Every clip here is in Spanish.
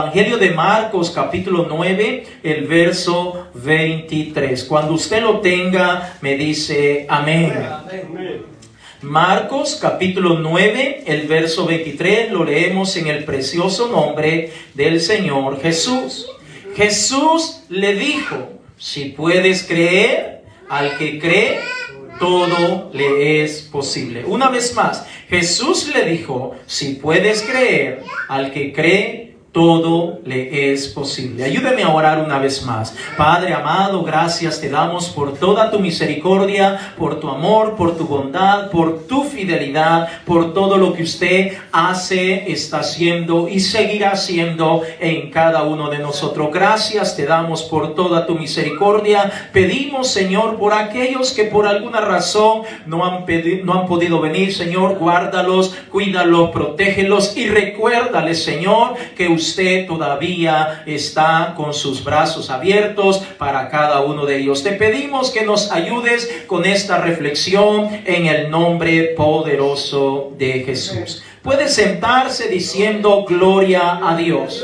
Evangelio de Marcos, capítulo 9, el verso 23. Cuando usted lo tenga, me dice amén. Marcos, capítulo 9, el verso 23, lo leemos en el precioso nombre del Señor Jesús. Jesús le dijo, si puedes creer, al que cree, todo le es posible. Una vez más, Jesús le dijo, si puedes creer, al que cree, todo le es posible. Ayúdeme a orar una vez más. Padre amado, gracias te damos por toda tu misericordia, por tu amor, por tu bondad, por tu fidelidad, por todo lo que usted hace, está haciendo y seguirá haciendo en cada uno de nosotros. Gracias te damos por toda tu misericordia. Pedimos, Señor, por aquellos que por alguna razón no han podido venir, Señor, guárdalos, cuídalos, protégelos y recuérdales, Señor, que usted todavía está con sus brazos abiertos para cada uno de ellos. Te pedimos que nos ayudes con esta reflexión en el nombre poderoso de Jesús. Puede sentarse diciendo gloria a Dios.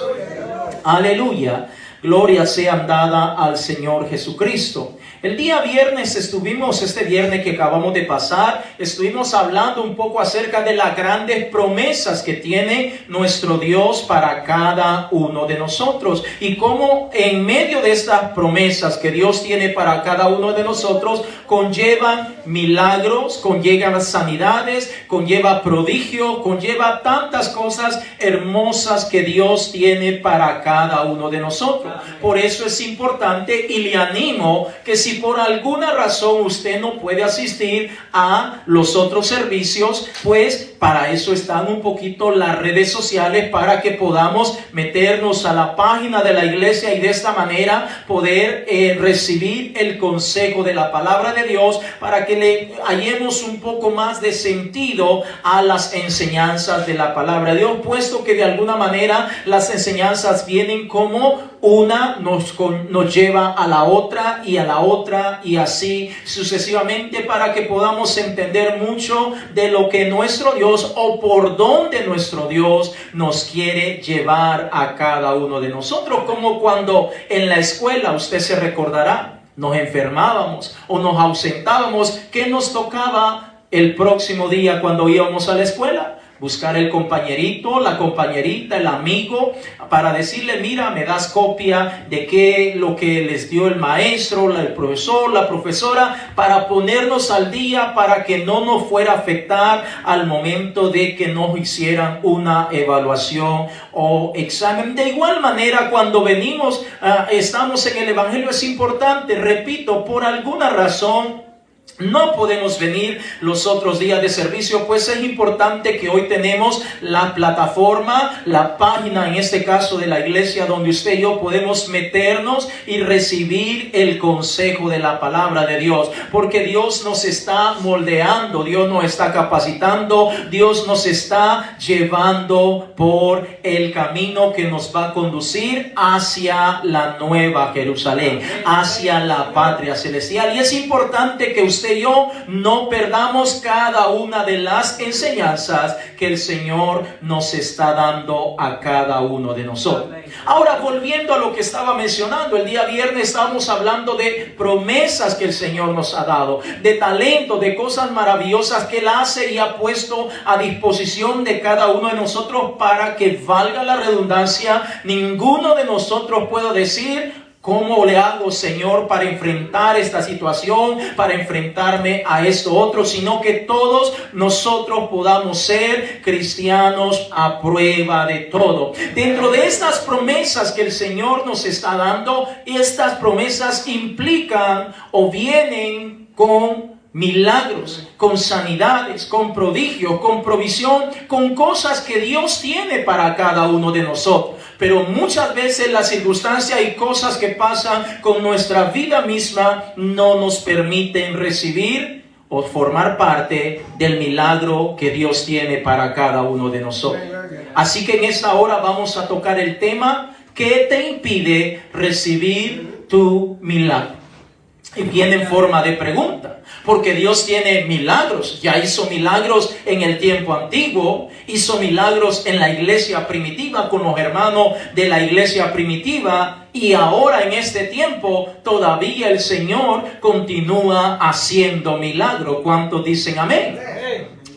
Aleluya. Gloria sea dada al Señor Jesucristo. El día viernes este viernes que acabamos de pasar, estuvimos hablando un poco acerca de las grandes promesas que tiene nuestro Dios para cada uno de nosotros. Y cómo en medio de estas promesas que Dios tiene para cada uno de nosotros, conllevan milagros, conllevan sanidades, conlleva prodigio, conlleva tantas cosas hermosas que Dios tiene para cada uno de nosotros. Por eso es importante y le animo que si por alguna razón usted no puede asistir a los otros servicios, pues para eso están un poquito las redes sociales, para que podamos meternos a la página de la iglesia y de esta manera poder recibir el consejo de la palabra de Dios, para que le hallemos un poco más de sentido a las enseñanzas de la palabra de Dios, puesto que de alguna manera las enseñanzas vienen como una nos lleva a la otra y a la otra y así sucesivamente, para que podamos entender mucho de lo que nuestro Dios o por donde nuestro Dios nos quiere llevar a cada uno de nosotros. Como cuando en la escuela, usted se recordará, nos enfermábamos o nos ausentábamos, ¿qué nos tocaba el próximo día cuando íbamos a la escuela? Buscar el compañerito, la compañerita, el amigo, para decirle, mira, me das copia de qué lo que les dio el maestro, el profesor, la profesora, para ponernos al día, para que no nos fuera a afectar al momento de que nos hicieran una evaluación o examen. De igual manera, cuando venimos, estamos en el Evangelio, es importante, repito, por alguna razón no podemos venir los otros días de servicio, pues es importante que hoy tenemos la plataforma, la página en este caso de la iglesia, donde usted y yo podemos meternos y recibir el consejo de la palabra de Dios, porque Dios nos está moldeando, Dios nos está capacitando, Dios nos está llevando por el camino que nos va a conducir hacia la nueva Jerusalén, hacia la patria celestial. Y es importante que usted y yo no perdamos cada una de las enseñanzas que el Señor nos está dando a cada uno de nosotros. Ahora, volviendo a lo que estaba mencionando, el día viernes estábamos hablando de promesas que el Señor nos ha dado, de talento, de cosas maravillosas que Él hace y ha puesto a disposición de cada uno de nosotros, para que, valga la redundancia, ninguno de nosotros pueda decir: ¿cómo le hago, Señor, para enfrentar esta situación, para enfrentarme a esto otro? Sino que todos nosotros podamos ser cristianos a prueba de todo. Dentro de estas promesas que el Señor nos está dando, estas promesas implican o vienen con milagros, con sanidades, con prodigios, con provisión, con cosas que Dios tiene para cada uno de nosotros. Pero muchas veces las circunstancias y cosas que pasan con nuestra vida misma no nos permiten recibir o formar parte del milagro que Dios tiene para cada uno de nosotros. Así que en esta hora vamos a tocar el tema: ¿qué te impide recibir tu milagro? Y viene en forma de pregunta, porque Dios tiene milagros. Ya hizo milagros en el tiempo antiguo, hizo milagros en la iglesia primitiva con los hermanos de la iglesia primitiva, y ahora en este tiempo todavía el Señor continúa haciendo milagros. ¿Cuántos dicen amén?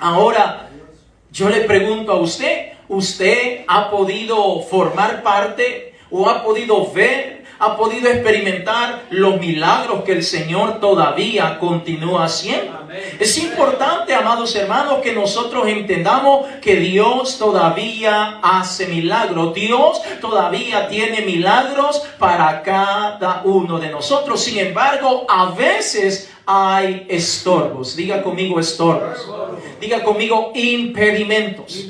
Ahora, yo le pregunto a usted, ¿usted ha podido formar parte o ha podido ver, ha podido experimentar los milagros que el Señor todavía continúa haciendo? Amén. Es importante, amados hermanos, que nosotros entendamos que Dios todavía hace milagros. Dios todavía tiene milagros para cada uno de nosotros. Sin embargo, a veces hay estorbos. Diga conmigo estorbos. Diga conmigo impedimentos.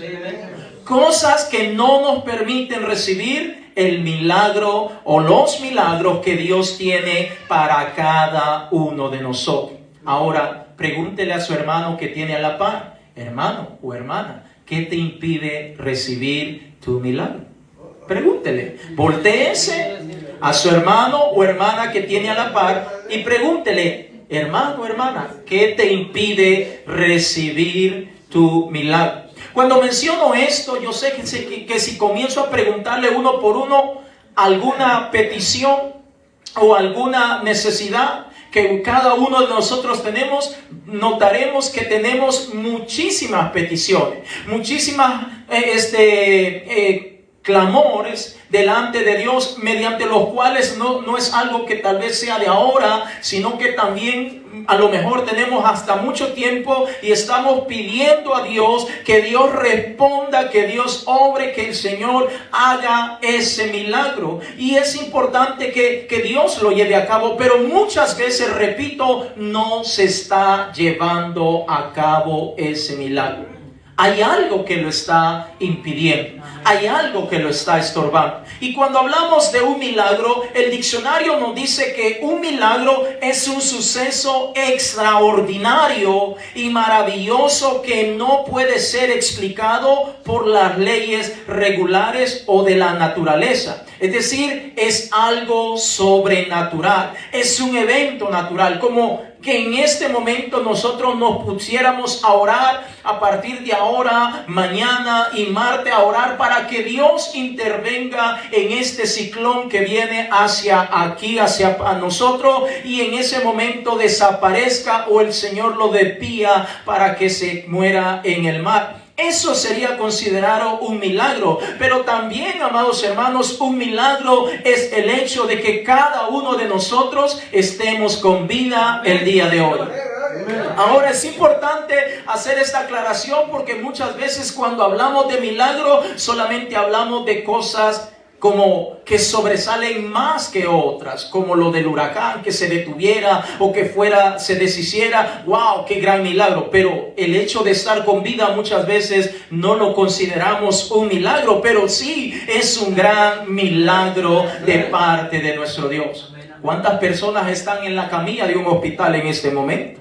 Cosas que no nos permiten recibir el milagro o los milagros que Dios tiene para cada uno de nosotros. Ahora, pregúntele a su hermano que tiene a la par, hermano o hermana, ¿qué te impide recibir tu milagro? Pregúntele, voltéese a su hermano o hermana que tiene a la par y pregúntele, hermano o hermana, ¿qué te impide recibir tu milagro? Cuando menciono esto, yo sé que si comienzo a preguntarle uno por uno alguna petición o alguna necesidad que cada uno de nosotros tenemos, notaremos que tenemos muchísimas peticiones, muchísimas clamores delante de Dios, mediante los cuales no es algo que tal vez sea de ahora, sino que también a lo mejor tenemos hasta mucho tiempo y estamos pidiendo a Dios que Dios responda, que Dios obre, que el Señor haga ese milagro. Y es importante que Dios lo lleve a cabo, pero muchas veces, repito, no se está llevando a cabo ese milagro. Hay algo que lo está impidiendo. Hay algo que lo está estorbando. Y cuando hablamos de un milagro, el diccionario nos dice que un milagro es un suceso extraordinario y maravilloso que no puede ser explicado por las leyes regulares o de la naturaleza. Es decir, es algo sobrenatural. Es un evento natural, como que en este momento nosotros nos pusiéramos a orar a partir de ahora, mañana y martes, a orar para que Dios intervenga en este ciclón que viene hacia aquí, hacia nosotros, y en ese momento desaparezca o el Señor lo despía para que se muera en el mar. Eso sería considerado un milagro. Pero también, amados hermanos, un milagro es el hecho de que cada uno de nosotros estemos con vida el día de hoy. Ahora es importante hacer esta aclaración porque muchas veces cuando hablamos de milagro solamente hablamos de cosas como que sobresalen más que otras, como lo del huracán que se detuviera o que se deshiciera. ¡Wow! ¡Qué gran milagro! Pero el hecho de estar con vida muchas veces no lo consideramos un milagro, pero sí es un gran milagro de parte de nuestro Dios. ¿Cuántas personas están en la camilla de un hospital en este momento?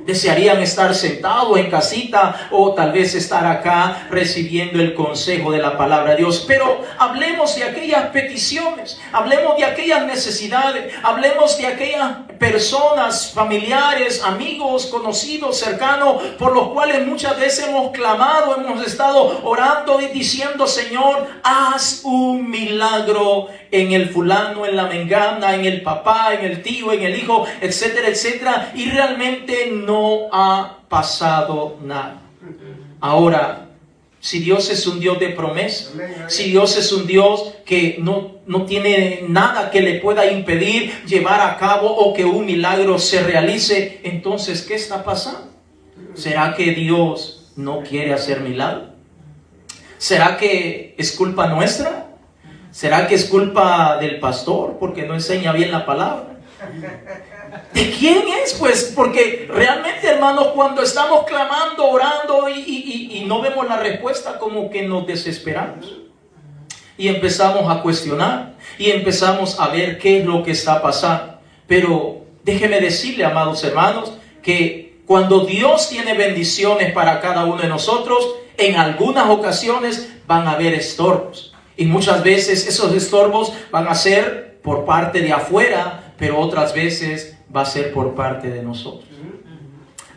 Desearían estar sentados en casita o tal vez estar acá recibiendo el consejo de la palabra de Dios. Pero hablemos de aquellas peticiones, hablemos de aquellas necesidades, hablemos de aquellas personas, familiares, amigos, conocidos, cercanos, por los cuales muchas veces hemos clamado, hemos estado orando y diciendo: Señor, haz un milagro en el fulano, en la mengana, en el papá, en el tío, en el hijo, etcétera, etcétera, y realmente no ha pasado nada. Ahora, si Dios es un Dios de promesa, si Dios es un Dios que no tiene nada que le pueda impedir llevar a cabo o que un milagro se realice, entonces, ¿qué está pasando? ¿Será que Dios no quiere hacer milagro? ¿Será que es culpa nuestra? ¿Será que es culpa del pastor porque no enseña bien la palabra? ¿De quién es? Pues porque realmente, hermanos, cuando estamos clamando, orando y no vemos la respuesta, como que nos desesperamos. Y empezamos a cuestionar y empezamos a ver qué es lo que está pasando. Pero déjeme decirle, amados hermanos, que cuando Dios tiene bendiciones para cada uno de nosotros, en algunas ocasiones van a haber estorbos. Y muchas veces esos estorbos van a ser por parte de afuera, pero otras veces va a ser por parte de nosotros.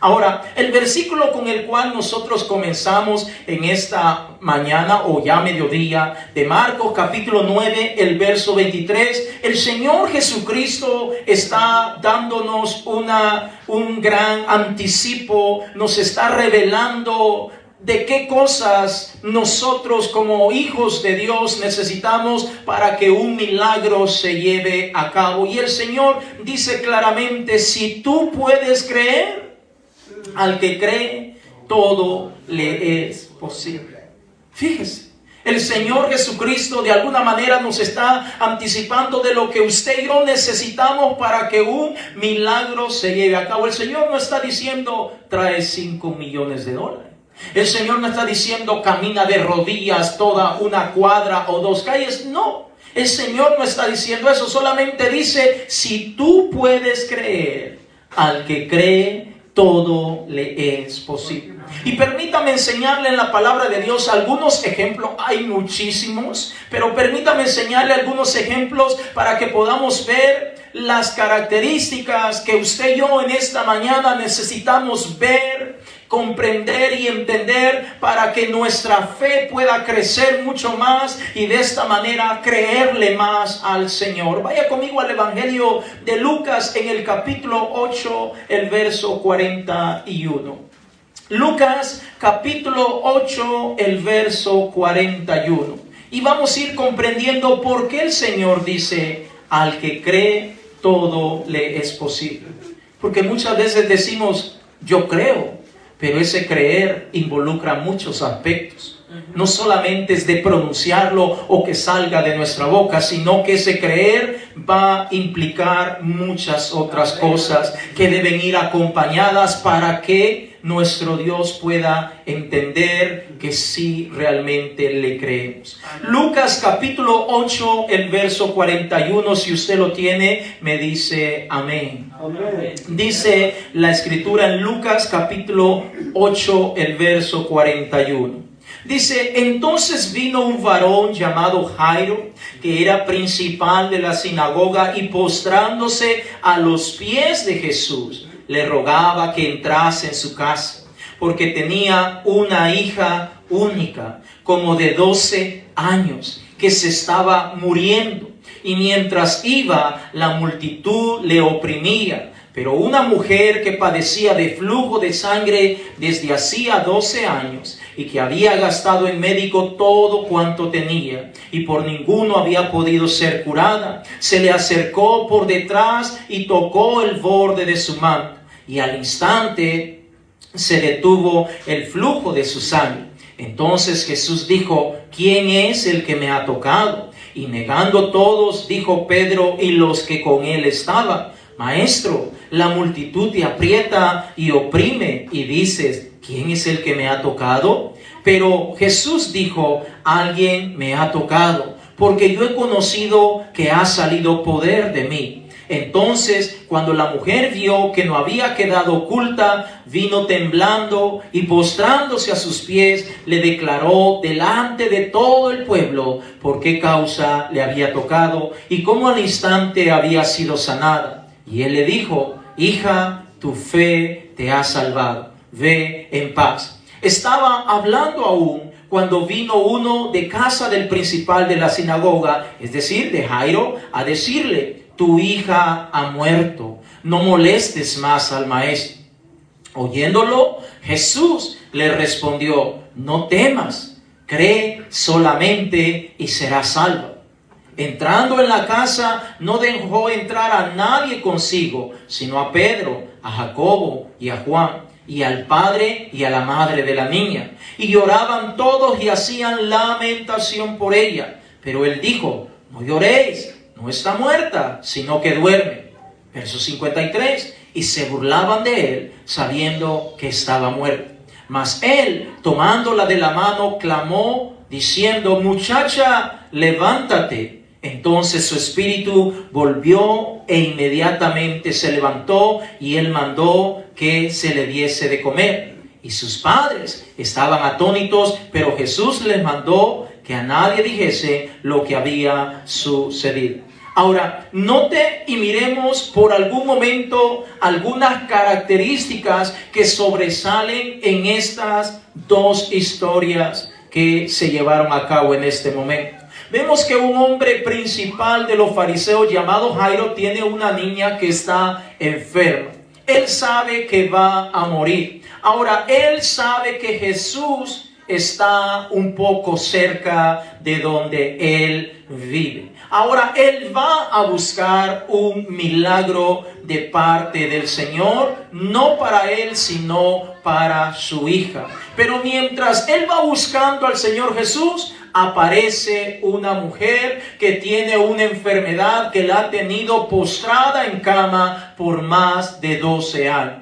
Ahora, el versículo con el cual nosotros comenzamos en esta mañana o ya mediodía de Marcos capítulo 9, el verso 23, el Señor Jesucristo está dándonos un gran anticipo, nos está revelando de qué cosas nosotros como hijos de Dios necesitamos para que un milagro se lleve a cabo. Y el Señor dice claramente, si tú puedes creer, al que cree, todo le es posible. Fíjese, el Señor Jesucristo de alguna manera nos está anticipando de lo que usted y yo necesitamos para que un milagro se lleve a cabo. El Señor no está diciendo, trae 5 millones de dólares. El Señor no está diciendo, camina de rodillas toda una cuadra o 2 calles. No, el Señor no está diciendo eso. Solamente dice, si tú puedes creer, al que cree, todo le es posible. Y permítame enseñarle en la palabra de Dios algunos ejemplos. Hay muchísimos, pero permítame enseñarle algunos ejemplos para que podamos ver las características que usted y yo en esta mañana necesitamos ver, comprender y entender para que nuestra fe pueda crecer mucho más y de esta manera creerle más al Señor. Vaya conmigo al Evangelio de Lucas en el capítulo 8, el verso 41. Lucas capítulo 8, el verso 41. Y vamos a ir comprendiendo por qué el Señor dice, al que cree, todo le es posible. Porque muchas veces decimos, yo creo, pero ese creer involucra muchos aspectos. No solamente es de pronunciarlo o que salga de nuestra boca, sino que ese creer va a implicar muchas otras cosas que deben ir acompañadas para que nuestro Dios pueda entender que sí realmente le creemos. Lucas capítulo 8, el verso 41, si usted lo tiene, me dice amén. Amén. Dice la escritura en Lucas capítulo 8, el verso 41. Dice, entonces vino un varón llamado Jairo, que era principal de la sinagoga, y postrándose a los pies de Jesús, le rogaba que entrase en su casa, porque tenía una hija única, como de 12 años, que se estaba muriendo. Y mientras iba, la multitud le oprimía. Pero una mujer que padecía de flujo de sangre desde hacía 12 años y que había gastado en médico todo cuanto tenía y por ninguno había podido ser curada, se le acercó por detrás y tocó el borde de su manto. Y al instante se detuvo el flujo de su sangre. Entonces Jesús dijo, ¿quién es el que me ha tocado? Y negando todos, dijo Pedro y los que con él estaban, Maestro, la multitud te aprieta y oprime y dices, ¿quién es el que me ha tocado? Pero Jesús dijo, alguien me ha tocado, porque yo he conocido que ha salido poder de mí. Entonces, cuando la mujer vio que no había quedado oculta, vino temblando y postrándose a sus pies, le declaró delante de todo el pueblo por qué causa le había tocado y cómo al instante había sido sanada. Y él le dijo, hija, tu fe te ha salvado, ve en paz. Estaba hablando aún cuando vino uno de casa del principal de la sinagoga, es decir, de Jairo, a decirle, tu hija ha muerto, no molestes más al maestro. Oyéndolo, Jesús le respondió, no temas, cree solamente y serás salva. Entrando en la casa, no dejó entrar a nadie consigo, sino a Pedro, a Jacobo y a Juan, y al padre y a la madre de la niña. Y lloraban todos y hacían lamentación por ella. Pero él dijo, no lloréis, no está muerta, sino que duerme. Verso 53, y se burlaban de él, sabiendo que estaba muerta. Mas él, tomándola de la mano, clamó, diciendo, muchacha, levántate. Entonces su espíritu volvió e inmediatamente se levantó y él mandó que se le diese de comer. Y sus padres estaban atónitos, pero Jesús les mandó que a nadie dijese lo que había sucedido. Ahora, note y miremos por algún momento algunas características que sobresalen en estas dos historias que se llevaron a cabo en este momento. Vemos que un hombre principal de los fariseos llamado Jairo tiene una niña que está enferma. Él sabe que va a morir. Ahora, él sabe que Jesús está un poco cerca de donde él vive. Ahora, él va a buscar un milagro de parte del Señor, no para él, sino para su hija. Pero mientras él va buscando al Señor Jesús, aparece una mujer que tiene una enfermedad que la ha tenido postrada en cama por más de 12 años.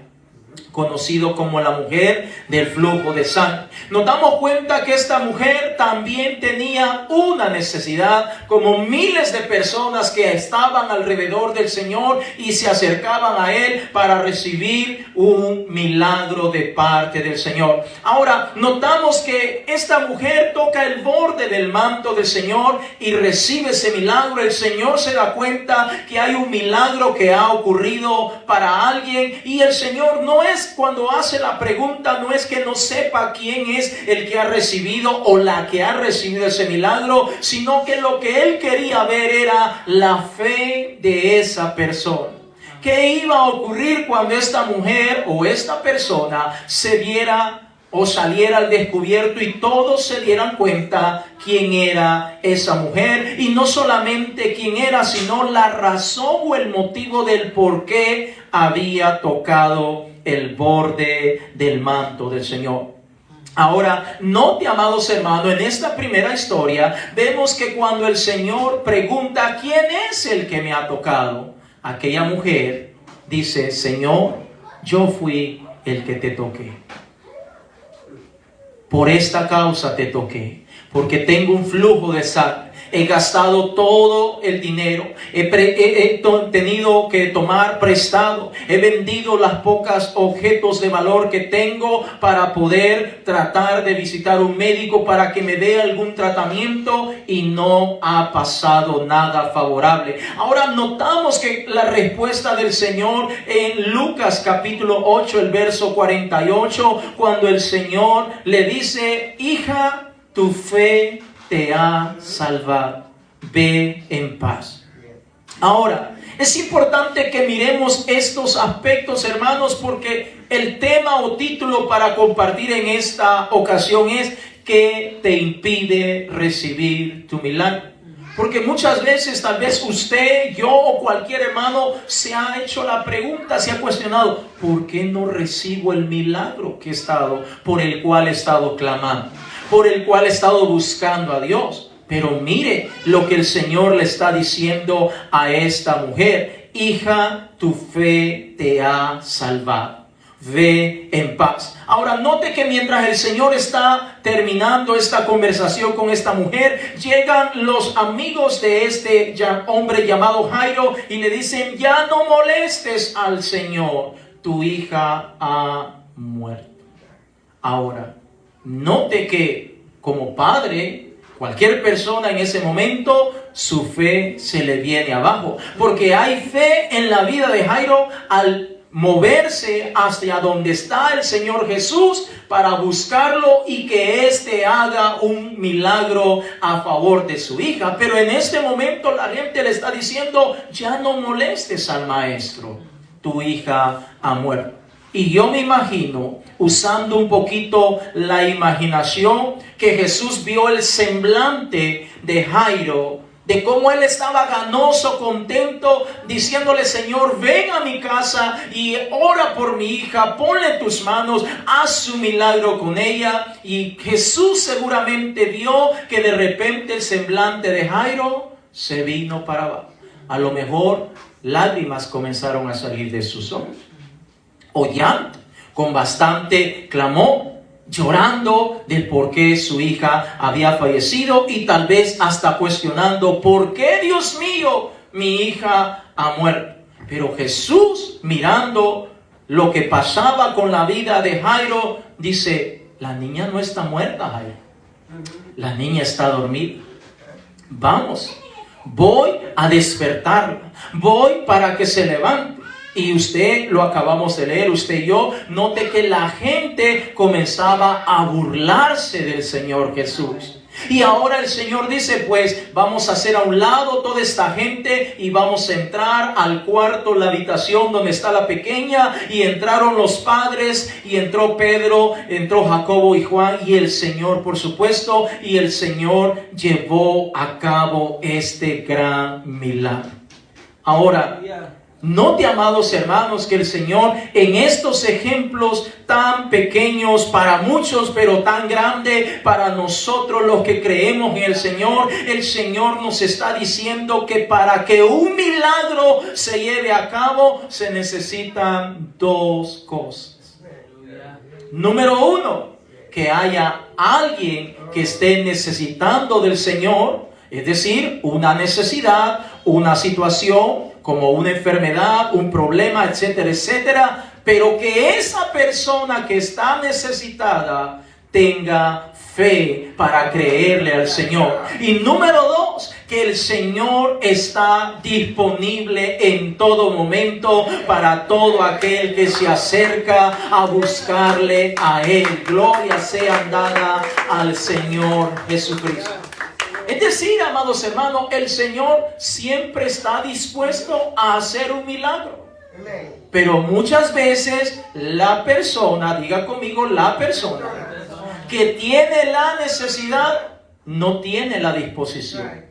Conocido como la mujer del flujo de sangre. Nos damos cuenta que esta mujer también tenía una necesidad, como miles de personas que estaban alrededor del Señor y se acercaban a Él para recibir un milagro de parte del Señor. Ahora, notamos que esta mujer toca el borde del manto del Señor y recibe ese milagro. El Señor se da cuenta que hay un milagro que ha ocurrido para alguien, y el Señor no es, cuando hace la pregunta, no es que no sepa quién es el que ha recibido o la que ha recibido ese milagro, sino que lo que él quería ver era la fe de esa persona. ¿Qué iba a ocurrir cuando esta mujer o esta persona se viera o saliera al descubierto y todos se dieran cuenta quién era esa mujer? Y no solamente quién era, sino la razón o el motivo del por qué había tocado el borde del manto del Señor. Ahora, note, amados hermanos, en esta primera historia vemos que cuando el Señor pregunta ¿quién es el que me ha tocado?, aquella mujer dice: Señor, yo fui el que te toqué. Por esta causa te toqué, porque tengo un flujo de sangre. He gastado todo el dinero, he tenido que tomar prestado, he vendido las pocas objetos de valor que tengo para poder tratar de visitar un médico para que me dé algún tratamiento, y no ha pasado nada favorable. Ahora notamos que la respuesta del Señor en Lucas capítulo 8, el verso 48, cuando el Señor le dice: hija, tu fe te ha salvado, ve en paz. Ahora, es importante que miremos estos aspectos, hermanos, porque el tema o título para compartir en esta ocasión es: ¿qué te impide recibir tu milagro? Porque muchas veces, tal vez usted, yo o cualquier hermano se ha hecho la pregunta, se ha cuestionado: ¿por qué no recibo el milagro por el cual he estado clamando, por el cual he estado buscando a Dios? Pero mire lo que el Señor le está diciendo a esta mujer: hija, tu fe te ha salvado, ve en paz. Ahora note que mientras el Señor está terminando esta conversación con esta mujer, llegan los amigos de este hombre llamado Jairo y le dicen: ya no molestes al Señor, tu hija ha muerto. Ahora, note que como padre, cualquier persona en ese momento, su fe se le viene abajo, porque hay fe en la vida de Jairo al moverse hacia donde está el Señor Jesús para buscarlo y que éste haga un milagro a favor de su hija. Pero en este momento la gente le está diciendo: ya no molestes al maestro, tu hija ha muerto. Y yo me imagino, usando un poquito la imaginación, que Jesús vio el semblante de Jairo, de cómo él estaba ganoso, contento, diciéndole: Señor, ven a mi casa y ora por mi hija, ponle tus manos, haz su milagro con ella. Y Jesús seguramente vio que de repente el semblante de Jairo se vino para abajo. A lo mejor lágrimas comenzaron a salir de sus ojos, o llanto, con bastante clamor, llorando del por qué su hija había fallecido, y tal vez hasta cuestionando: ¿por qué, Dios mío, mi hija ha muerto? Pero Jesús, mirando lo que pasaba con la vida de Jairo, dice: la niña no está muerta, Jairo, la niña está dormida. Vamos voy a despertarla, voy para que se levante. Y usted, lo acabamos de leer, usted y yo, note que la gente comenzaba a burlarse del Señor Jesús. Y ahora el Señor dice, pues vamos a hacer a un lado toda esta gente y vamos a entrar al cuarto, la habitación donde está la pequeña. Y entraron los padres y entró Pedro, entró Jacobo y Juan y el Señor, por supuesto. Y el Señor llevó a cabo este gran milagro. Ahora, note, amados hermanos, que el Señor en estos ejemplos tan pequeños para muchos, pero tan grande para nosotros los que creemos en el Señor nos está diciendo que para que un milagro se lleve a cabo se necesitan dos cosas. Número uno, que haya alguien que esté necesitando del Señor, es decir, una necesidad, una situación, como una enfermedad, un problema, etcétera, etcétera, pero que esa persona que está necesitada tenga fe para creerle al Señor. Y número dos, que el Señor está disponible en todo momento para todo aquel que se acerca a buscarle a Él. Gloria sea dada al Señor Jesucristo. Es decir, amados hermanos, el Señor siempre está dispuesto a hacer un milagro. Pero muchas veces la persona, diga conmigo, la persona que tiene la necesidad no tiene la disposición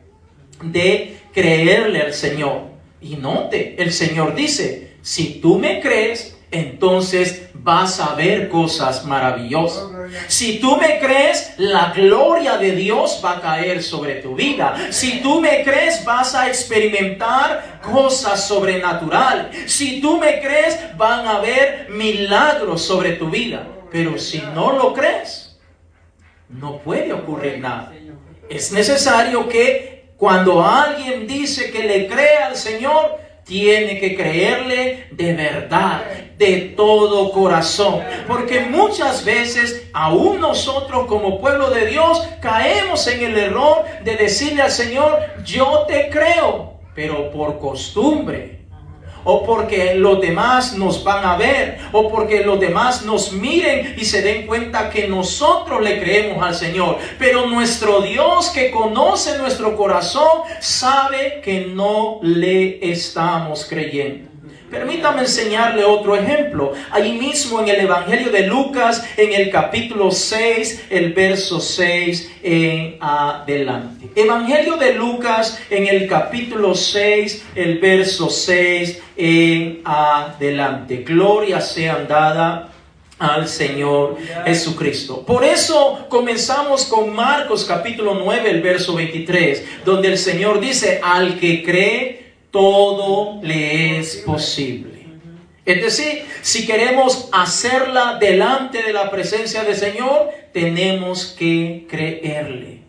de creerle al Señor. Y note, el Señor dice, si tú me crees, entonces vas a ver cosas maravillosas. Si tú me crees, la gloria de Dios va a caer sobre tu vida. Si tú me crees, vas a experimentar cosas sobrenaturales. Si tú me crees, van a haber milagros sobre tu vida. Pero si no lo crees, no puede ocurrir nada. Es necesario que cuando alguien dice que le cree al Señor, tiene que creerle de verdad, de todo corazón. Porque muchas veces, aún nosotros como pueblo de Dios, caemos en el error de decirle al Señor, yo te creo, pero por costumbre, o porque los demás nos van a ver, o porque los demás nos miren y se den cuenta que nosotros le creemos al Señor. Pero nuestro Dios, que conoce nuestro corazón, sabe que no le estamos creyendo. Permítame enseñarle otro ejemplo. Ahí mismo en el Evangelio de Lucas, en el capítulo 6, el verso 6 en adelante. Evangelio de Lucas, en el capítulo 6, el verso 6 en adelante. Gloria sea dada al Señor Jesucristo. Por eso comenzamos con Marcos capítulo 9, el verso 23, donde el Señor dice, al que cree, todo le es posible. Es decir, si queremos hacerla delante de la presencia del Señor, tenemos que creerle.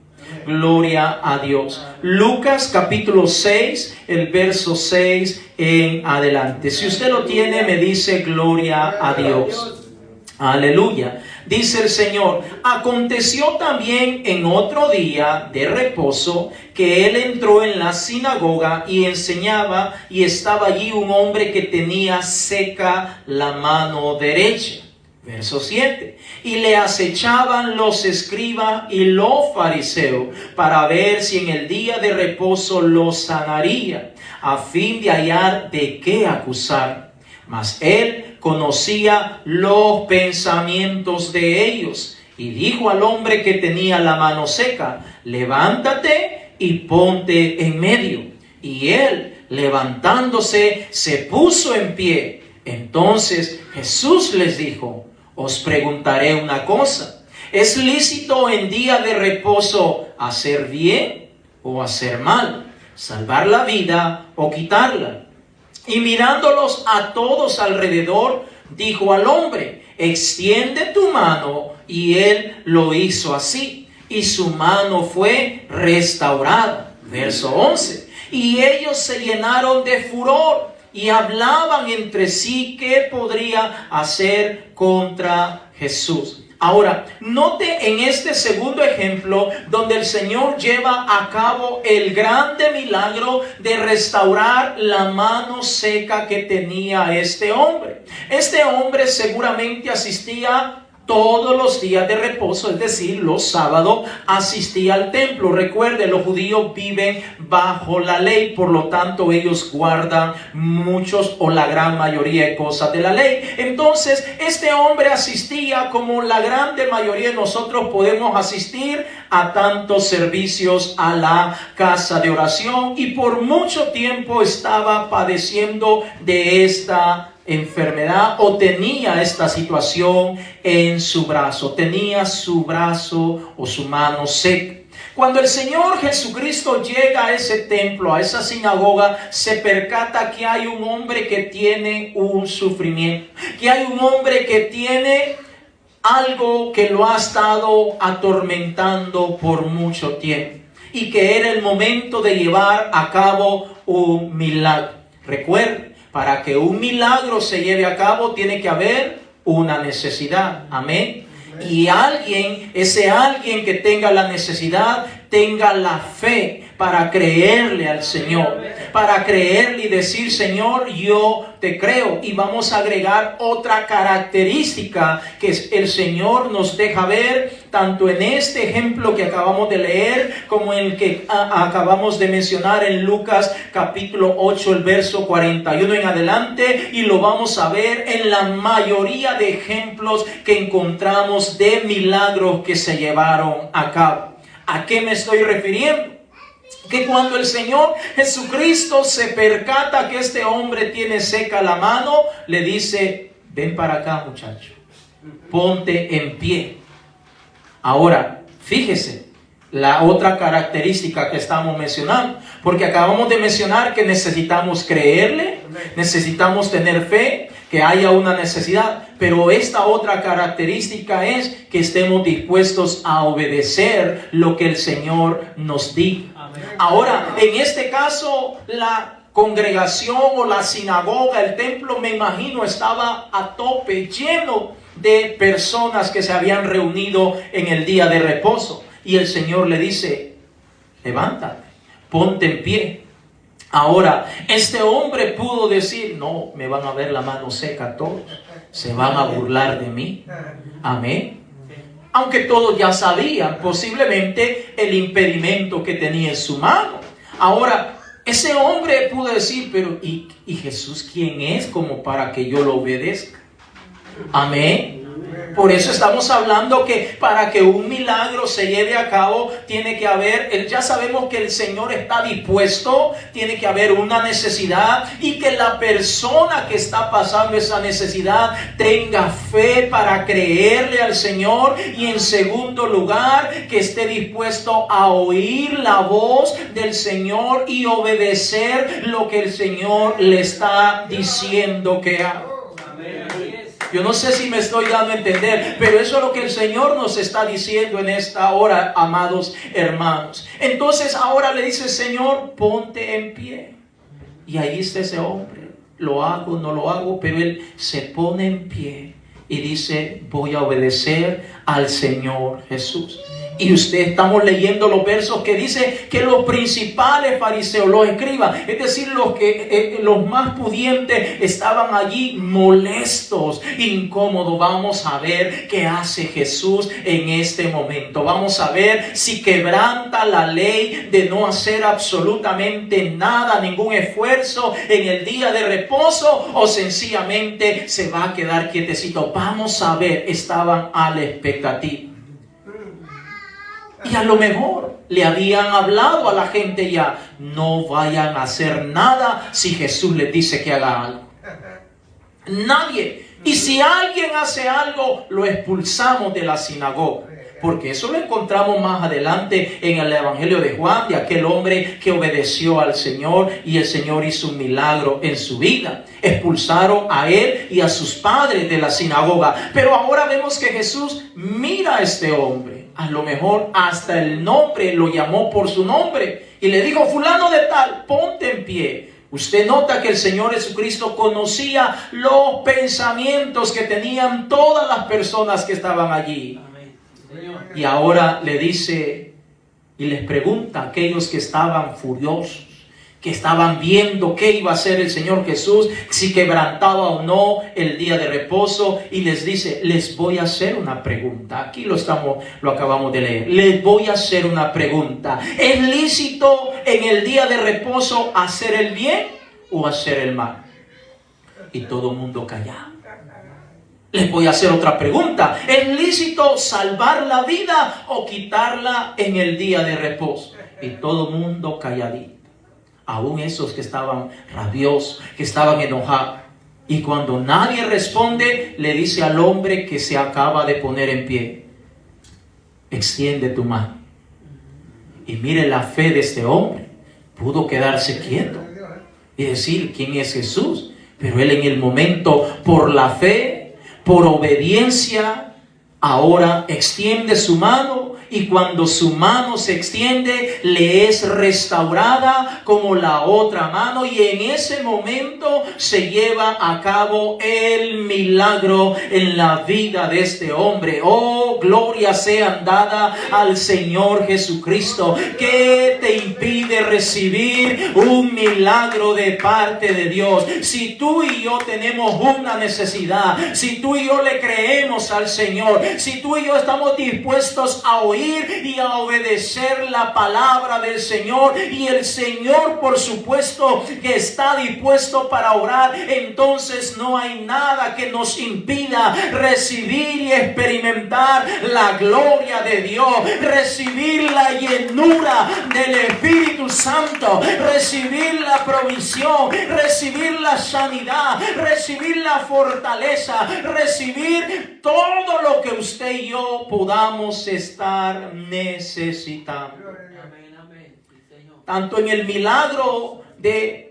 Gloria a Dios. Lucas capítulo 6, el verso 6 en adelante. Si usted lo tiene, me dice gloria a Dios. Aleluya. Dice el Señor, aconteció también en otro día de reposo que él entró en la sinagoga y enseñaba, y estaba allí un hombre que tenía seca la mano derecha. Verso 7. Y le acechaban los escribas y los fariseos para ver si en el día de reposo lo sanaría, a fin de hallar de qué acusar. Mas él conocía los pensamientos de ellos y dijo al hombre que tenía la mano seca, levántate y ponte en medio. Y él, levantándose, se puso en pie. Entonces Jesús les dijo, os preguntaré una cosa, ¿es lícito en día de reposo hacer bien o hacer mal? ¿Salvar la vida o quitarla? Y mirándolos a todos alrededor, dijo al hombre, extiende tu mano. Y él lo hizo así, y su mano fue restaurada. Verso 11. Y ellos se llenaron de furor y hablaban entre sí qué podría hacer contra Jesús. Ahora, note en este segundo ejemplo donde el Señor lleva a cabo el grande milagro de restaurar la mano seca que tenía este hombre. Este hombre seguramente asistía todos los días de reposo, es decir, los sábados, asistía al templo. Recuerde, los judíos viven bajo la ley, por lo tanto ellos guardan muchos o la gran mayoría de cosas de la ley. Entonces, este hombre asistía como la grande mayoría de nosotros podemos asistir a tantos servicios a la casa de oración, y por mucho tiempo estaba padeciendo de esta enfermedad o tenía esta situación en su brazo, tenía su brazo o su mano seca. Cuando el Señor Jesucristo llega a ese templo, a esa sinagoga, se percata que hay un hombre que tiene un sufrimiento, que hay un hombre que tiene algo que lo ha estado atormentando por mucho tiempo y que era el momento de llevar a cabo un milagro. Recuerde, para que un milagro se lleve a cabo tiene que haber una necesidad. Amén. Y ese alguien que tenga la necesidad, tenga la fe para creerle al Señor, para creerle y decir: Señor, yo te creo. Y vamos a agregar otra característica que el Señor nos deja ver tanto en este ejemplo que acabamos de leer como en el que acabamos de mencionar en Lucas capítulo 8, el verso 41 en adelante, y lo vamos a ver en la mayoría de ejemplos que encontramos de milagros que se llevaron a cabo. ¿A qué me estoy refiriendo? Que cuando el Señor Jesucristo se percata que este hombre tiene seca la mano, le dice: ven para acá, muchacho, ponte en pie. Ahora, fíjese la otra característica que estamos mencionando, porque acabamos de mencionar que necesitamos creerle, necesitamos tener fe, que haya una necesidad, pero esta otra característica es que estemos dispuestos a obedecer lo que el Señor nos diga. Ahora, en este caso, la congregación o la sinagoga, el templo, me imagino, estaba a tope, lleno de personas que se habían reunido en el día de reposo. Y el Señor le dice: levántate, ponte en pie. Ahora, este hombre pudo decir: no, me van a ver la mano seca todos, se van a burlar de mí. Amén. Aunque todos ya sabían posiblemente el impedimento que tenía en su mano. Ahora, ese hombre pudo decir: pero ¿y Jesús quién es como para que yo lo obedezca? Amén. Por eso estamos hablando que para que un milagro se lleve a cabo tiene que haber, ya sabemos que el Señor está dispuesto, tiene que haber una necesidad y que la persona que está pasando esa necesidad tenga fe para creerle al Señor, y en segundo lugar que esté dispuesto a oír la voz del Señor y obedecer lo que el Señor le está diciendo que haga. Yo no sé si me estoy dando a entender, pero eso es lo que el Señor nos está diciendo en esta hora, amados hermanos. Entonces ahora le dice: Señor, ponte en pie. Y ahí está ese hombre. Lo hago, no lo hago, pero él se pone en pie y dice: voy a obedecer al Señor Jesús. Y estamos leyendo los versos que dice que los principales fariseos, los escribas, es decir, los más pudientes, estaban allí molestos, incómodos. Vamos a ver qué hace Jesús en este momento. Vamos a ver si quebranta la ley de no hacer absolutamente nada, ningún esfuerzo en el día de reposo, o sencillamente se va a quedar quietecito. Vamos a ver, estaban a la expectativa. Y a lo mejor le habían hablado a la gente ya: no vayan a hacer nada si Jesús les dice que haga algo. Nadie. Y si alguien hace algo, lo expulsamos de la sinagoga. Porque eso lo encontramos más adelante en el Evangelio de Juan, de aquel hombre que obedeció al Señor y el Señor hizo un milagro en su vida. Expulsaron a él y a sus padres de la sinagoga. Pero ahora vemos que Jesús mira a este hombre. A lo mejor hasta el nombre lo llamó por su nombre y le dijo: fulano de tal, ponte en pie. Usted nota que el Señor Jesucristo conocía los pensamientos que tenían todas las personas que estaban allí. Y ahora le dice y les pregunta a aquellos que estaban furiosos, que estaban viendo qué iba a hacer el Señor Jesús, si quebrantaba o no el día de reposo, y les dice, les voy a hacer una pregunta. Aquí lo acabamos de leer. Les voy a hacer una pregunta. ¿Es lícito en el día de reposo hacer el bien o hacer el mal? Y todo el mundo callado. Les voy a hacer otra pregunta. ¿Es lícito salvar la vida o quitarla en el día de reposo? Y todo el mundo calladito. Aún esos que estaban rabiosos, que estaban enojados. Y cuando nadie responde, le dice al hombre que se acaba de poner en pie, extiende tu mano. Y mire la fe de este hombre. Pudo quedarse quieto y decir quién es Jesús. Pero él en el momento, por la fe, por obediencia, ahora extiende su mano. Y cuando su mano se extiende, le es restaurada como la otra mano. Y en ese momento se lleva a cabo el milagro en la vida de este hombre. Oh, gloria sea dada al Señor Jesucristo. ¿Qué te impide recibir un milagro de parte de Dios? Si tú y yo tenemos una necesidad, si tú y yo le creemos al Señor, si tú y yo estamos dispuestos a oír y a obedecer la palabra del Señor, y el Señor por supuesto que está dispuesto para orar, entonces no hay nada que nos impida recibir y experimentar la gloria de Dios, recibir la llenura del Espíritu Santo, recibir la provisión, recibir la sanidad, recibir la fortaleza, recibir todo lo que usted y yo podamos estar necesitando. Tanto en el milagro de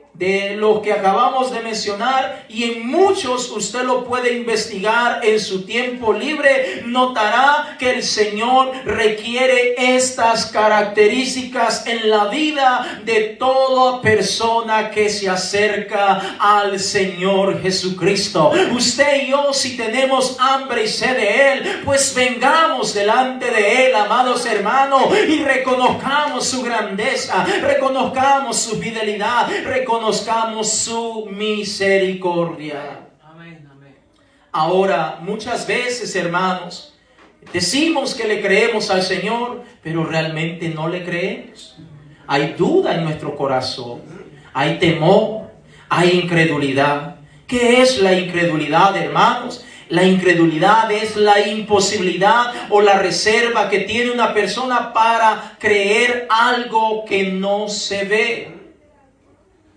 los que acabamos de mencionar, y en muchos usted lo puede investigar en su tiempo libre, notará que el Señor requiere estas características en la vida de toda persona que se acerca al Señor Jesucristo. Usted y yo, si tenemos hambre y sed de Él, pues vengamos delante de Él, amados hermanos, y reconozcamos su grandeza, reconozcamos su fidelidad, reconozcamos su misericordia. Amén, amén. Ahora, muchas veces, hermanos, decimos que le creemos al Señor, pero realmente no le creemos. Hay duda en nuestro corazón, hay temor, hay incredulidad. ¿Qué es la incredulidad, hermanos? La incredulidad es la imposibilidad o la reserva que tiene una persona para creer algo que no se ve.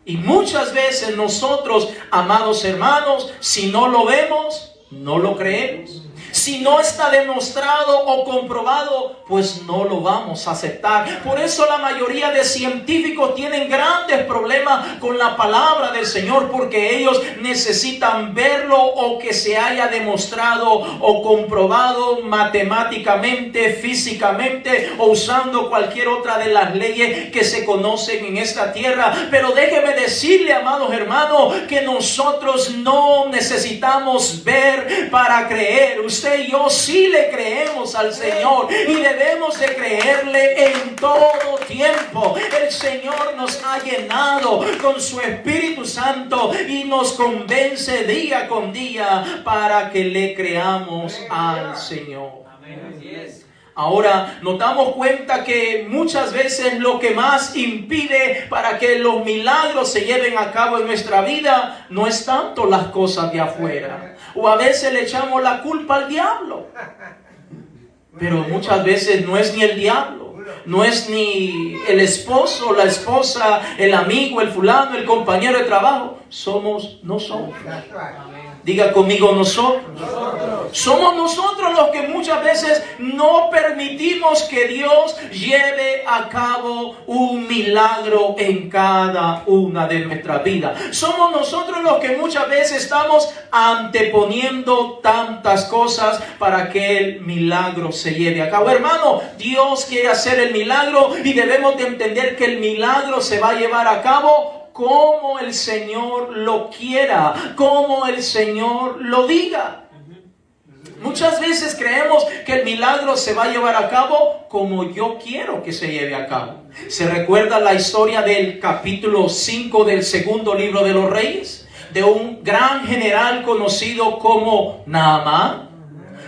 Y muchas veces nosotros, amados hermanos, si no lo vemos, no lo creemos. Si no está demostrado o comprobado, pues no lo vamos a aceptar. Por eso la mayoría de científicos tienen grandes problemas con la palabra del Señor, porque ellos necesitan verlo o que se haya demostrado o comprobado matemáticamente, físicamente o usando cualquier otra de las leyes que se conocen en esta tierra. Pero déjeme decirle, amados hermanos, que nosotros no necesitamos ver para creer. Usted y yo sí le creemos al Señor y debemos de creerle en todo tiempo. El Señor nos ha llenado con su Espíritu Santo y nos convence día con día para que le creamos al Señor. Ahora nos damos cuenta que muchas veces lo que más impide para que los milagros se lleven a cabo en nuestra vida no es tanto las cosas de afuera. O a veces le echamos la culpa al diablo. Pero muchas veces no es ni el diablo, no es ni el esposo, la esposa, el amigo, el fulano, el compañero de trabajo. Somos nosotros. Diga conmigo, nosotros. Somos nosotros los que muchas veces no permitimos que Dios lleve a cabo un milagro en cada una de nuestras vidas. Somos nosotros los que muchas veces estamos anteponiendo tantas cosas para que el milagro se lleve a cabo. Hermano, Dios quiere hacer el milagro y debemos de entender que el milagro se va a llevar a cabo como el Señor lo quiera, como el Señor lo diga. Muchas veces creemos que el milagro se va a llevar a cabo como yo quiero que se lleve a cabo. ¿Se recuerda la historia del capítulo 5 del segundo libro de los Reyes? De un gran general conocido como Naamán.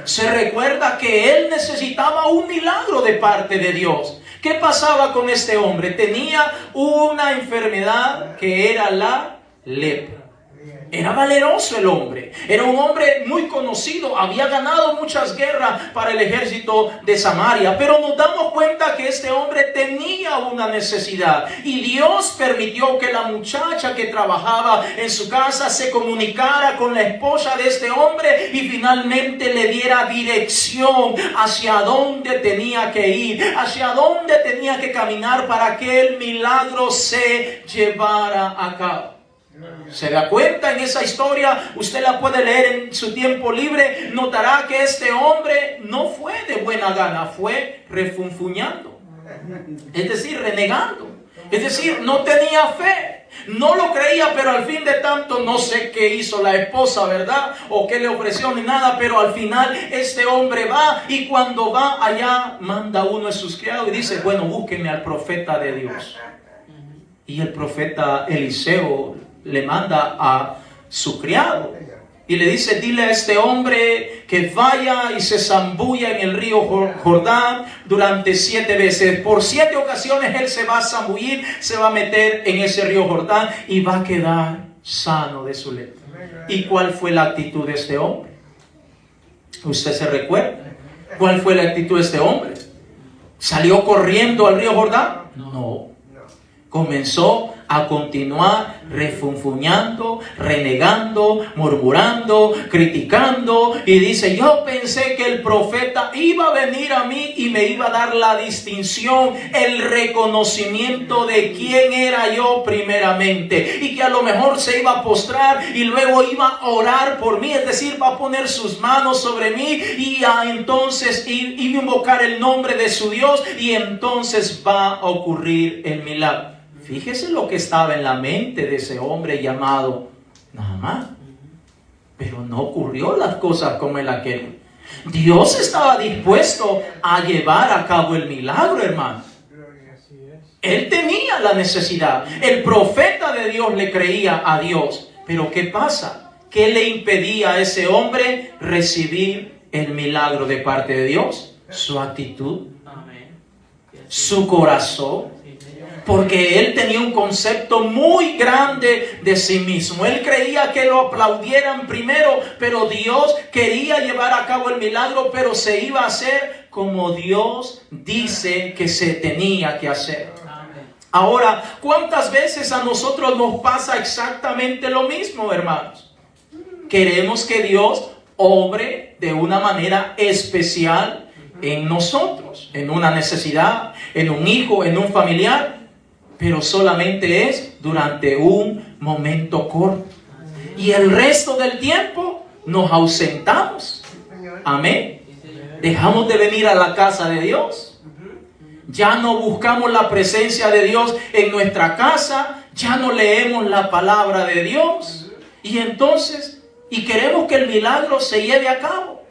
Se recuerda que él necesitaba un milagro de parte de Dios. ¿Qué pasaba con este hombre? Tenía una enfermedad que era la lepra. Era valeroso el hombre, era un hombre muy conocido, había ganado muchas guerras para el ejército de Samaria, pero nos damos cuenta que este hombre tenía una necesidad y Dios permitió que la muchacha que trabajaba en su casa se comunicara con la esposa de este hombre y finalmente le diera dirección hacia dónde tenía que ir, hacia dónde tenía que caminar para que el milagro se llevara a cabo. ¿Se da cuenta en esa historia? Usted la puede leer en su tiempo libre. Notará que este hombre no fue de buena gana, fue refunfuñando, es decir, renegando. Es decir, no tenía fe, no lo creía, pero al fin de tanto no sé qué hizo la esposa, ¿verdad? O qué le ofreció ni nada, pero al final este hombre va y cuando va allá manda uno de sus criados y dice, bueno, búsquenme al profeta de Dios. Y el profeta Eliseo le manda a su criado y le dice, dile a este hombre que vaya y se zambulla en el río Jordán durante 7 veces. Por 7 ocasiones él se va a zambullir, se va a meter en ese río Jordán y va a quedar sano de su lepra. ¿Y cuál fue la actitud de este hombre? ¿Usted se recuerda? ¿Cuál fue la actitud de este hombre? ¿Salió corriendo al río Jordán? No. Comenzó a continuar refunfuñando, renegando, murmurando, criticando y dice, yo pensé que el profeta iba a venir a mí y me iba a dar la distinción, el reconocimiento de quién era yo primeramente y que a lo mejor se iba a postrar y luego iba a orar por mí, es decir, va a poner sus manos sobre mí y entonces iba a invocar el nombre de su Dios y entonces va a ocurrir el milagro. Fíjese lo que estaba en la mente de ese hombre llamado Naamán. Pero no ocurrió las cosas como él la quería. Dios estaba dispuesto a llevar a cabo el milagro, hermano. Él tenía la necesidad. El profeta de Dios le creía a Dios. Pero ¿qué pasa? ¿Qué le impedía a ese hombre recibir el milagro de parte de Dios? Su actitud, su corazón. Porque él tenía un concepto muy grande de sí mismo. Él creía que lo aplaudieran primero, pero Dios quería llevar a cabo el milagro, pero se iba a hacer como Dios dice que se tenía que hacer. Ahora, ¿cuántas veces a nosotros nos pasa exactamente lo mismo, hermanos? Queremos que Dios obre de una manera especial en nosotros, en una necesidad, en un hijo, en un familiar. Pero solamente es durante un momento corto. Y el resto del tiempo nos ausentamos. Amén. Dejamos de venir a la casa de Dios. Ya no buscamos la presencia de Dios en nuestra casa. Ya no leemos la palabra de Dios. Y entonces, y queremos que el milagro se lleve a cabo.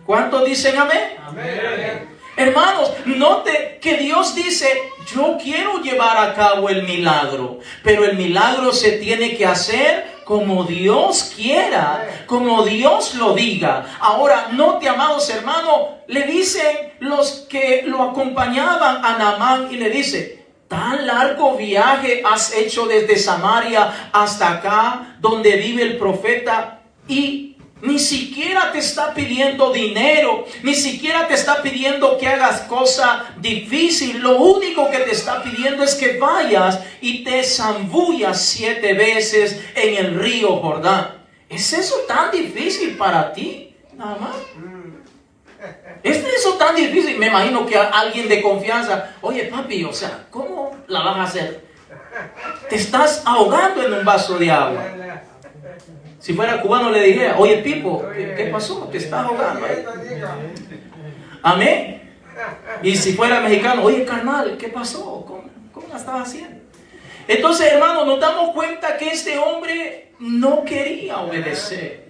¿Cuántos dicen amén? Amén. Hermanos, note que Dios dice, yo quiero llevar a cabo el milagro, pero el milagro se tiene que hacer como Dios quiera, como Dios lo diga. Ahora, note, amados hermanos, le dicen los que lo acompañaban a Naamán y le dice, ¿tan largo viaje has hecho desde Samaria hasta acá, donde vive el profeta? Y ni siquiera te está pidiendo dinero, ni siquiera te está pidiendo que hagas cosas difíciles. Lo único que te está pidiendo es que vayas y te zambullas 7 veces en el río Jordán. ¿Es eso tan difícil para ti? Nada más. ¿Es eso tan difícil? Me imagino que alguien de confianza, oye papi, o sea, ¿cómo la vas a hacer? Te estás ahogando en un vaso de agua. Si fuera cubano le diría, oye Pipo, ¿qué pasó? Te estás ahogando. Amén. Y si fuera mexicano, oye carnal, ¿qué pasó? ¿Cómo la estás haciendo? Entonces, hermano, nos damos cuenta que este hombre no quería obedecer.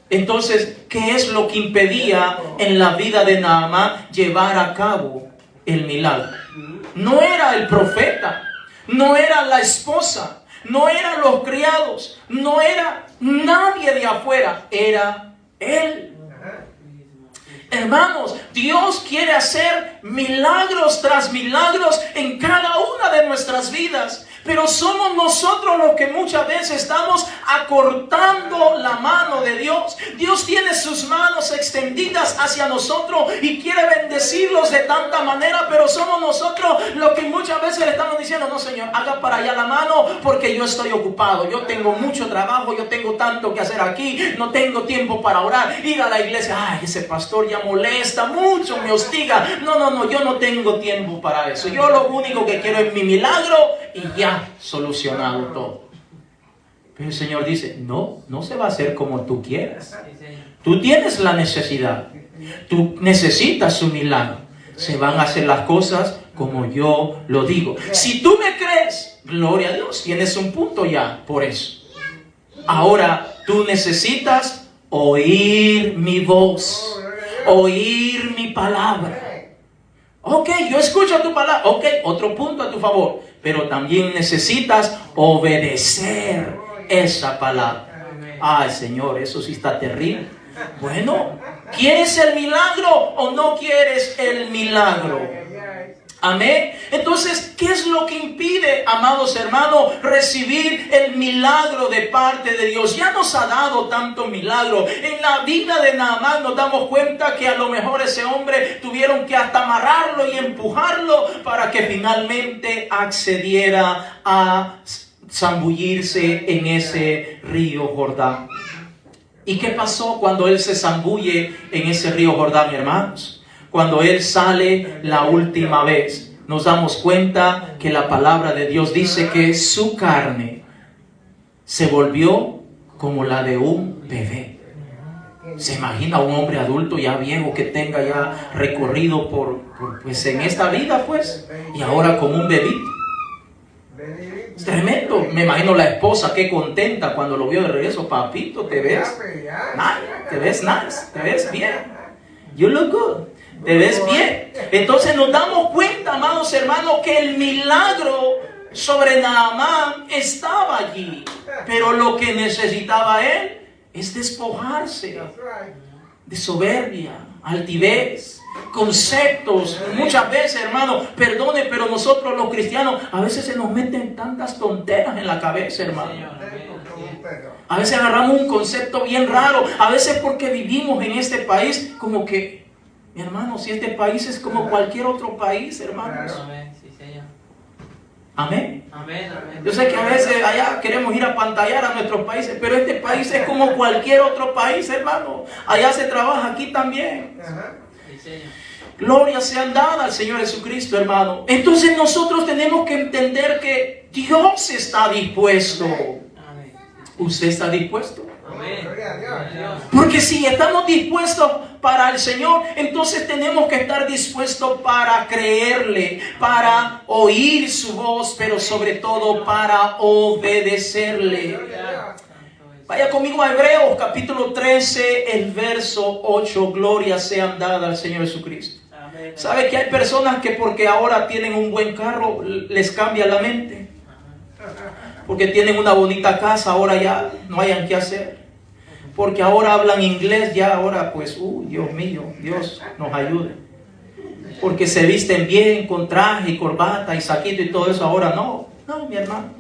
Entonces, ¿qué es lo que impedía en la vida de Naamán llevar a cabo el milagro? No era el profeta, no era la esposa, no eran los criados, no era nadie de afuera, era él. Hermanos, Dios quiere hacer milagros tras milagros en cada una de nuestras vidas. Pero somos nosotros los que muchas veces estamos acortando la mano de Dios. Dios tiene sus manos extendidas hacia nosotros y quiere bendecirlos de tanta manera, pero somos nosotros los que muchas veces le estamos diciendo: no, Señor, haga para allá la mano porque yo estoy ocupado, yo tengo mucho trabajo, yo tengo tanto que hacer aquí, no tengo tiempo para orar, ir a la iglesia, ay, ese pastor ya molesta mucho, me hostiga. No, yo no tengo tiempo para eso. Yo lo único que quiero es mi milagro y ya solucionado todo. Pero el Señor dice: no se va a hacer como tú quieras. Tú tienes la necesidad, tú necesitas un milagro. Se van a hacer las cosas como yo lo digo. Si tú me crees, gloria a Dios, tienes un punto ya por eso. Ahora tú necesitas oír mi voz, oír mi palabra. Ok, yo escucho tu palabra. Ok, otro punto a tu favor. Pero también necesitas obedecer esa palabra. Ay, Señor, eso sí está terrible. Bueno, ¿quieres el milagro o no quieres el milagro? Amén. Entonces, ¿qué es lo que impide, amados hermanos, recibir el milagro de parte de Dios? Ya nos ha dado tanto milagro. En la vida de Naamán nos damos cuenta que a lo mejor ese hombre tuvieron que hasta amarrarlo y empujarlo para que finalmente accediera a zambullirse en ese río Jordán. ¿Y qué pasó cuando él se zambulle en ese río Jordán, hermanos? Cuando él sale la última vez, nos damos cuenta que la palabra de Dios dice que su carne se volvió como la de un bebé. ¿Se imagina un hombre adulto ya viejo que tenga ya recorrido pues en esta vida, pues? Y ahora como un bebito. Es tremendo. Me imagino la esposa qué contenta cuando lo vio de regreso. Papito, ¿te ves? Nice. ¿Te ves nice? ¿Te ves bien? You look good. ¿Te ves bien? Entonces nos damos cuenta, amados hermanos, que el milagro sobre Naamán estaba allí. Pero lo que necesitaba él es despojarse de soberbia, altivez, conceptos. Muchas veces, hermano, perdone, pero nosotros los cristianos a veces se nos meten tantas tonteras en la cabeza, hermano. A veces agarramos un concepto bien raro. A veces porque vivimos en este país como que, mi hermano, si este país es como cualquier otro país, hermanos. Amén. Yo sé que a veces allá queremos ir a pantallar a nuestros países, pero este país es como cualquier otro país, hermano. Allá se trabaja, aquí también. Gloria sea dada al Señor Jesucristo, hermano. Entonces nosotros tenemos que entender que Dios está dispuesto. ¿Usted está dispuesto? Porque si estamos dispuestos para el Señor, entonces tenemos que estar dispuestos para creerle, para oír su voz, pero sobre todo para obedecerle. Vaya conmigo a Hebreos capítulo 13, el verso 8. Gloria sea dada al Señor Jesucristo. ¿Sabe que hay personas que porque ahora tienen un buen carro les cambia la mente? Porque tienen una bonita casa, ahora ya no hayan qué hacer. Porque ahora hablan inglés, ya ahora pues, Dios mío, Dios nos ayude. Porque se visten bien con traje y corbata y saquito y todo eso, ahora no, mi hermano.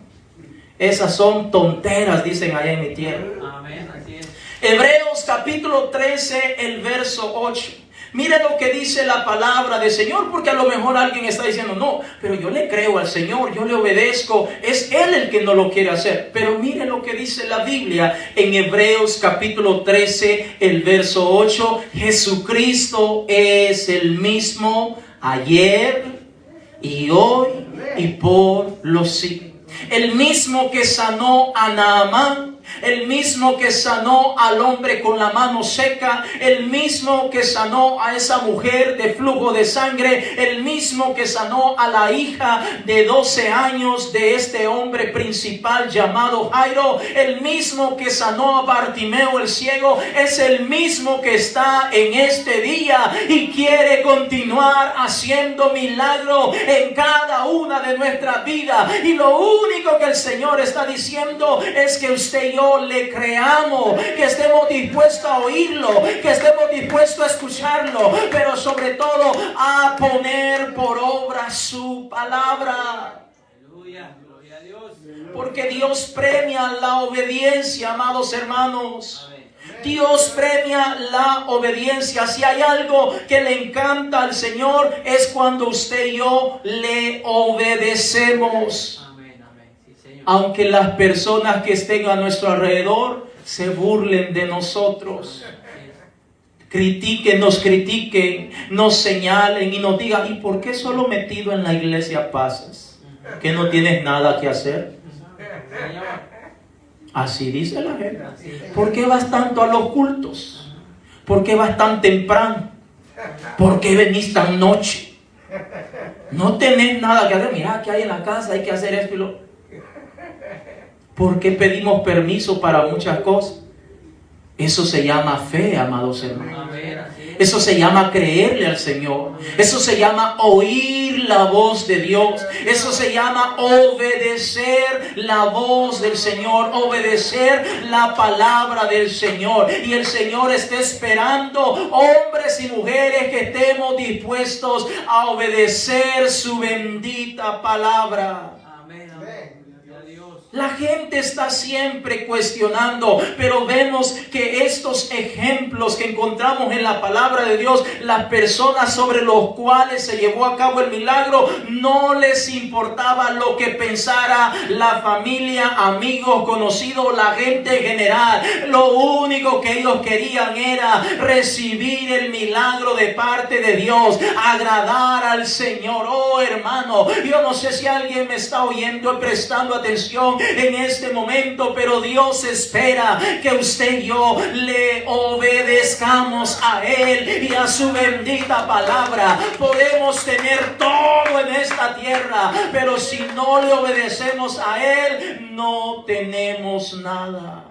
Esas son tonteras, dicen allá en mi tierra. Amén, así es. Hebreos capítulo 13, el verso 8. Mire lo que dice la palabra del Señor, porque a lo mejor alguien está diciendo, no, pero yo le creo al Señor, yo le obedezco, es Él el que no lo quiere hacer. Pero mire lo que dice la Biblia en Hebreos capítulo 13, el verso 8. Jesucristo es el mismo ayer y hoy y por los siglos. El mismo que sanó a Naamán el mismo que sanó al hombre con la mano seca, el mismo que sanó a esa mujer de flujo de sangre, el mismo que sanó a la hija de 12 años de este hombre principal llamado Jairo, el mismo que sanó a Bartimeo el ciego, es el mismo que está en este día y quiere continuar haciendo milagro en cada una de nuestras vidas. Y lo único que el Señor está diciendo es que usted y yo le creamos, que estemos dispuestos a oírlo, que estemos dispuestos a escucharlo, pero sobre todo a poner por obra su palabra. Aleluya, gloria a Dios. Porque Dios premia la obediencia, amados hermanos. Dios premia la obediencia. Si hay algo que le encanta al Señor, es cuando usted y yo le obedecemos. Amén, amén. Sí, Señor. Aunque las personas que estén a nuestro alrededor se burlen de nosotros, nos critiquen, nos señalen y nos digan: ¿y por qué solo metido en la iglesia pasas? ¿Que no tienes nada que hacer? Así dice la gente. ¿Por qué vas tanto a los cultos? ¿Por qué vas tan temprano? ¿Por qué venís tan noche? No tenés nada que hacer. Mira que hay en la casa, hay que hacer esto y lo. ¿Por qué pedimos permiso para muchas cosas? Eso se llama fe, amados hermanos. Eso se llama creerle al Señor. Eso se llama oír la voz de Dios. Eso se llama obedecer la voz del Señor, obedecer la palabra del Señor. Y el Señor está esperando hombres y mujeres que estemos dispuestos a obedecer su bendita palabra. Amén, amén. La gente está siempre cuestionando, pero vemos que estos ejemplos que encontramos en la palabra de Dios, las personas sobre los cuales se llevó a cabo el milagro, no les importaba lo que pensara la familia, amigos, conocidos, la gente en general. Lo único que ellos querían era recibir el milagro de parte de Dios, agradar al Señor. Oh, hermano, yo no sé si alguien me está oyendo y prestando atención en este momento, pero Dios espera que usted y yo le obedezcamos a Él y a su bendita palabra. Podemos tener todo en esta tierra, pero si no le obedecemos a Él, no tenemos nada.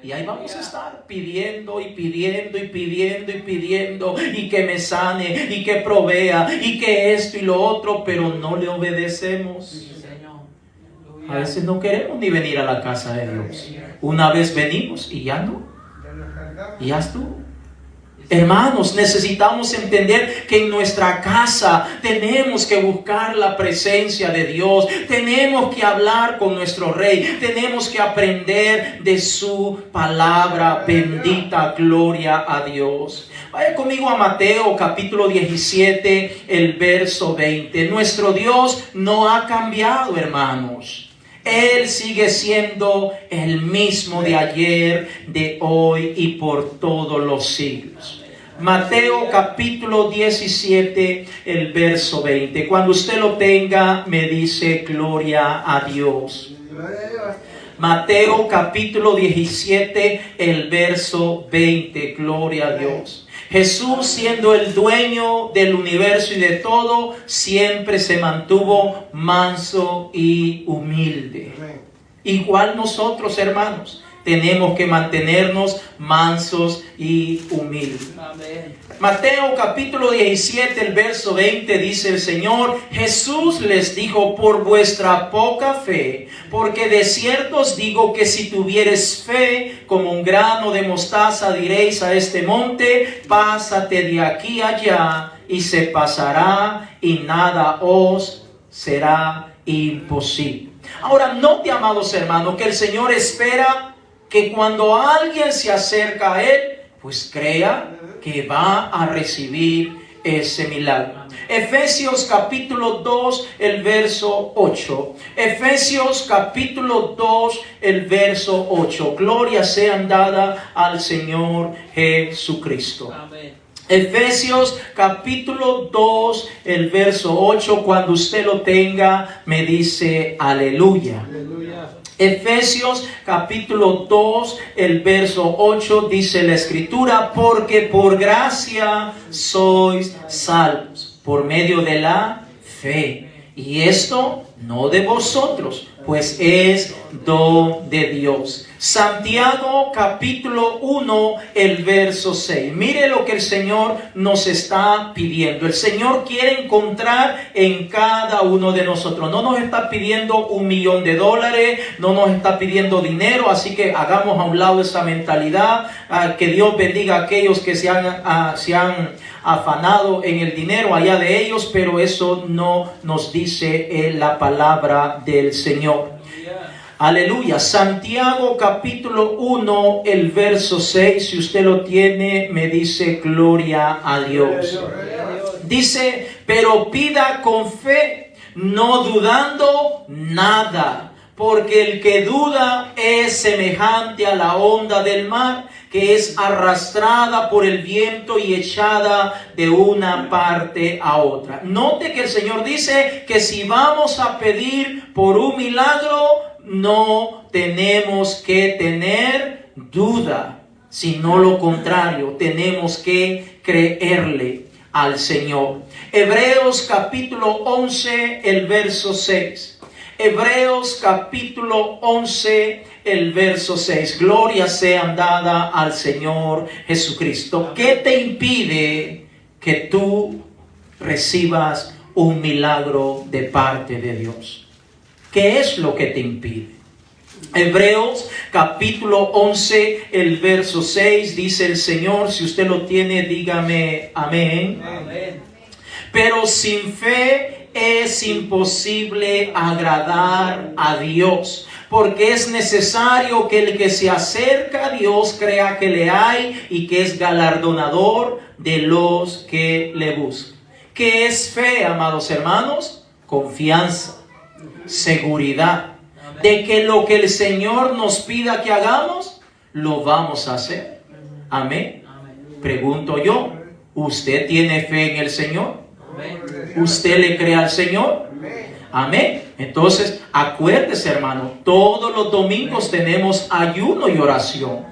Y ahí vamos a estar pidiendo y pidiendo y pidiendo y pidiendo, y que me sane y que provea y que esto y lo otro, pero no le obedecemos. A veces no queremos ni venir a la casa de Dios. Una vez venimos y ya no. Y ya estuvo. Hermanos, necesitamos entender que en nuestra casa tenemos que buscar la presencia de Dios. Tenemos que hablar con nuestro Rey. Tenemos que aprender de su palabra. Bendita gloria a Dios. Vaya conmigo a Mateo capítulo 17, el verso 20. Nuestro Dios no ha cambiado, hermanos. Él sigue siendo el mismo de ayer, de hoy y por todos los siglos. Mateo capítulo 17, el verso 20. Cuando usted lo tenga, me dice gloria a Dios. Mateo capítulo 17, el verso 20. Gloria a Dios. Jesús, siendo el dueño del universo y de todo, siempre se mantuvo manso y humilde. Igual nosotros, hermanos, tenemos que mantenernos mansos y humildes. Amén. Mateo capítulo 17, el verso 20 dice el Señor: Jesús les dijo: por vuestra poca fe, porque de cierto os digo que si tuviereis fe como un grano de mostaza, diréis a este monte: pásate de aquí allá, y se pasará, y nada os será imposible. Ahora, note, amados hermanos, que el Señor espera que cuando alguien se acerca a Él, pues crea que va a recibir ese milagro. Efesios capítulo 2, el verso 8. Efesios capítulo 2, el verso 8. Gloria sean dadas al Señor Jesucristo. Amén. Efesios capítulo 2, el verso 8, cuando usted lo tenga, me dice aleluya. Aleluya. Efesios capítulo 2, el verso 8, dice la escritura, porque por gracia sois salvos, por medio de la fe. Y esto no de vosotros, pues es don de Dios. Santiago capítulo 1, el verso 6. Mire lo que el Señor nos está pidiendo. El Señor quiere encontrar en cada uno de nosotros. No nos está pidiendo $1,000,000, no nos está pidiendo dinero, así que hagamos a un lado esa mentalidad. Que Dios bendiga a aquellos que se han afanado en el dinero allá de ellos, pero eso no nos dice la palabra del Señor. Aleluya. Santiago capítulo 1, el verso 6, si usted lo tiene, me dice gloria a Dios. Dice, pero pida con fe, no dudando nada, porque el que duda es semejante a la onda del mar, que es arrastrada por el viento y echada de una parte a otra. Note que el Señor dice que si vamos a pedir por un milagro, no tenemos que tener duda, sino lo contrario, tenemos que creerle al Señor. Hebreos capítulo 11, el verso 6. Hebreos capítulo 11, el verso 6. Gloria sea dada al Señor Jesucristo. ¿Qué te impide que tú recibas un milagro de parte de Dios? ¿Qué es lo que te impide? Hebreos capítulo 11, el verso 6, dice el Señor, si usted lo tiene, dígame amén. Amén. Pero sin fe es imposible agradar a Dios, porque es necesario que el que se acerca a Dios crea que le hay y que es galardonador de los que le buscan. ¿Qué es fe, amados hermanos? Confianza, seguridad de que lo que el Señor nos pida que hagamos, lo vamos a hacer. Amén. Pregunto yo, ¿usted tiene fe en el Señor? ¿Usted le cree al Señor? Amén. Entonces, acuérdese, hermano, todos los domingos tenemos ayuno y oración.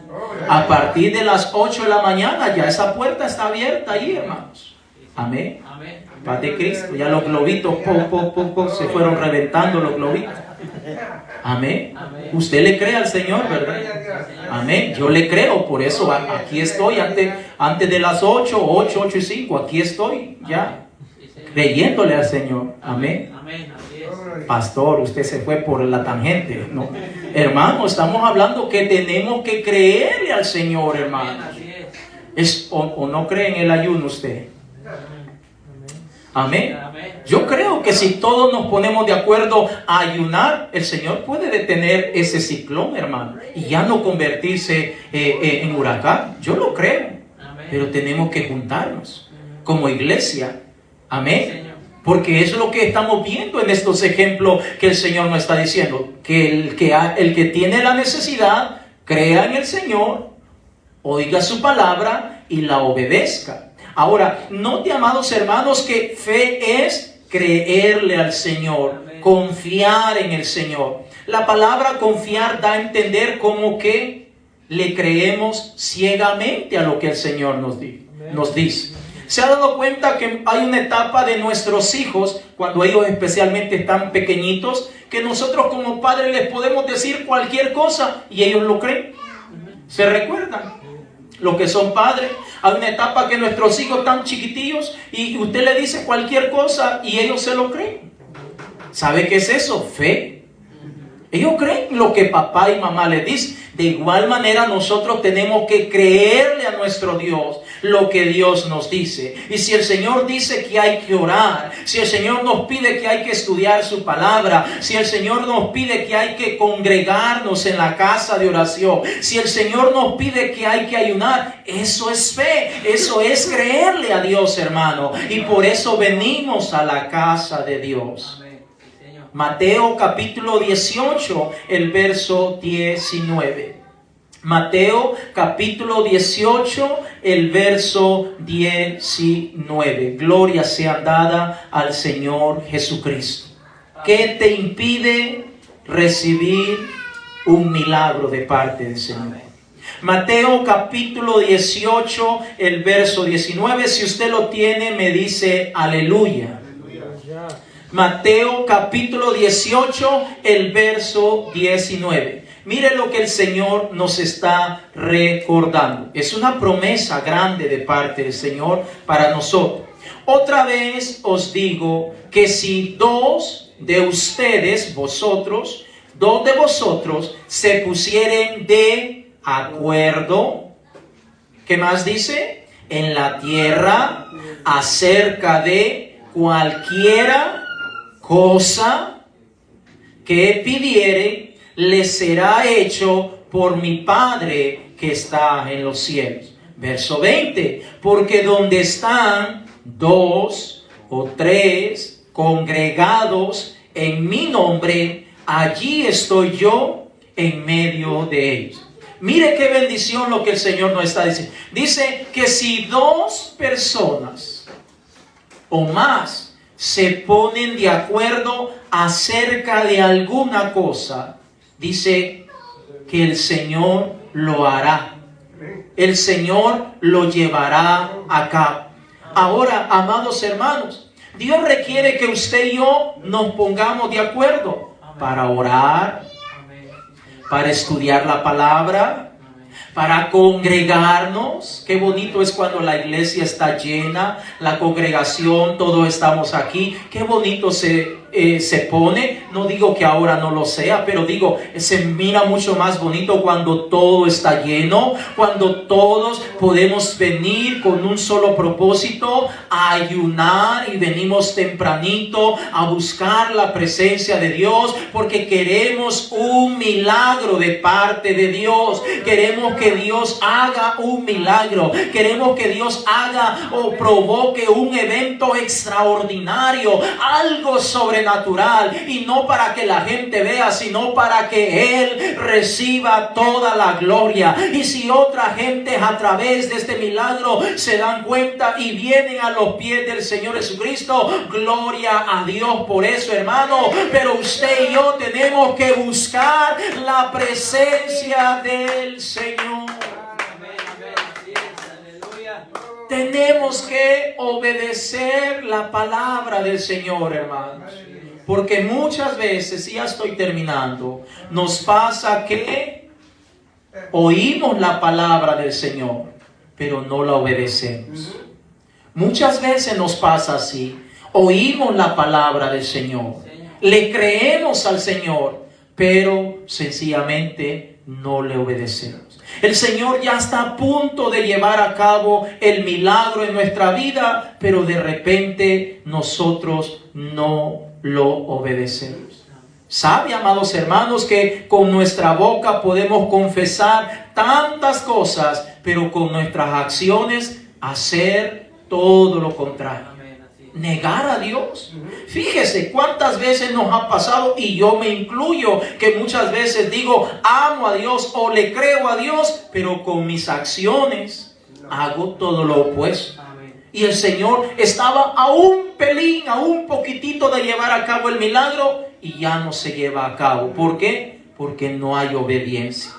A partir de las 8 de la mañana, ya esa puerta está abierta ahí, hermanos. Amén. Paz de Cristo. Ya los globitos se fueron reventando los globitos. Amén. Usted le cree al Señor, ¿verdad? Amén. Yo le creo, por eso aquí estoy antes de las 8 y 5. Aquí estoy ya creyéndole al Señor. Amén. Pastor, usted se fue por la tangente. No, hermano, estamos hablando que tenemos que creerle al Señor, hermano. ¿O no cree en el ayuno usted? Amén. Yo creo que si todos nos ponemos de acuerdo a ayunar, el Señor puede detener ese ciclón, hermano, y ya no convertirse en huracán. Yo lo creo. Pero tenemos que juntarnos como iglesia. Amén. Porque es lo que estamos viendo en estos ejemplos que el Señor nos está diciendo. Que el que tiene la necesidad, crea en el Señor, oiga su palabra y la obedezca. Ahora, note, amados hermanos, que fe es creerle al Señor, confiar en el Señor. La palabra confiar da a entender como que le creemos ciegamente a lo que el Señor nos dice. ¿Se ha dado cuenta que hay una etapa de nuestros hijos, cuando ellos especialmente están pequeñitos, que nosotros como padres les podemos decir cualquier cosa y ellos lo creen? ¿Se recuerdan? Los que son padres, hay una etapa que nuestros hijos están chiquitillos y usted le dice cualquier cosa y ellos se lo creen. ¿Sabe qué es eso? Fe. Ellos creen lo que papá y mamá les dicen. De igual manera nosotros tenemos que creerle a nuestro Dios lo que Dios nos dice. Y si el Señor dice que hay que orar, si el Señor nos pide que hay que estudiar su palabra, si el Señor nos pide que hay que congregarnos en la casa de oración, si el Señor nos pide que hay que ayunar, eso es fe, eso es creerle a Dios, hermano. Y por eso venimos a la casa de Dios. Mateo capítulo 18, el verso 19. Mateo capítulo 18, el verso 19. Gloria sea dada al Señor Jesucristo. ¿Qué te impide recibir un milagro de parte del Señor? Mateo capítulo 18, el verso 19. Si usted lo tiene, me dice aleluya. Mateo capítulo 18, el verso 19. Mire lo que el Señor nos está recordando. Es una promesa grande de parte del Señor para nosotros. Otra vez os digo que si dos de ustedes, vosotros, dos de vosotros se pusieren de acuerdo, ¿qué más dice? En la tierra acerca de cualquiera cosa que pidiere, les será hecho por mi Padre que está en los cielos. Verso 20. Porque donde están dos o tres congregados en mi nombre, allí estoy yo en medio de ellos. Mire qué bendición lo que el Señor nos está diciendo. Dice que si dos personas o más se ponen de acuerdo acerca de alguna cosa, dice que el Señor lo hará. El Señor lo llevará a cabo. Ahora, amados hermanos, Dios requiere que usted y yo nos pongamos de acuerdo para orar, para estudiar la palabra, para congregarnos. Qué bonito es cuando la iglesia está llena, la congregación, todos estamos aquí. Qué bonito se pone. No digo que ahora no lo sea, pero digo, se mira mucho más bonito cuando todo está lleno, cuando todos podemos venir con un solo propósito, a ayunar, y venimos tempranito a buscar la presencia de Dios, porque queremos un milagro de parte de Dios. Queremos que Dios haga un milagro. Queremos que Dios haga o provoque un evento extraordinario, algo sobrenatural, y no para que la gente vea, sino para que Él reciba toda la gloria. Y si otra gente a través de este milagro se dan cuenta y vienen a los pies del Señor Jesucristo, gloria a Dios por eso, hermano. Pero usted y yo tenemos que buscar la presencia del Señor. Tenemos que obedecer la palabra del Señor, hermanos. Porque muchas veces, y ya estoy terminando, nos pasa que oímos la palabra del Señor, pero no la obedecemos. Muchas veces nos pasa así. Oímos la palabra del Señor, le creemos al Señor, pero sencillamente no le obedecemos. El Señor ya está a punto de llevar a cabo el milagro en nuestra vida, pero de repente nosotros no lo obedecemos. ¿Sabe, amados hermanos, que con nuestra boca podemos confesar tantas cosas, pero con nuestras acciones hacer todo lo contrario? Negar a Dios. Fíjese cuántas veces nos ha pasado, y yo me incluyo, que muchas veces digo amo a Dios o le creo a Dios, pero con mis acciones hago todo lo opuesto. Y el Señor estaba a un pelín, a un poquitito de llevar a cabo el milagro, y ya no se lleva a cabo. ¿Por qué? Porque no hay obediencia.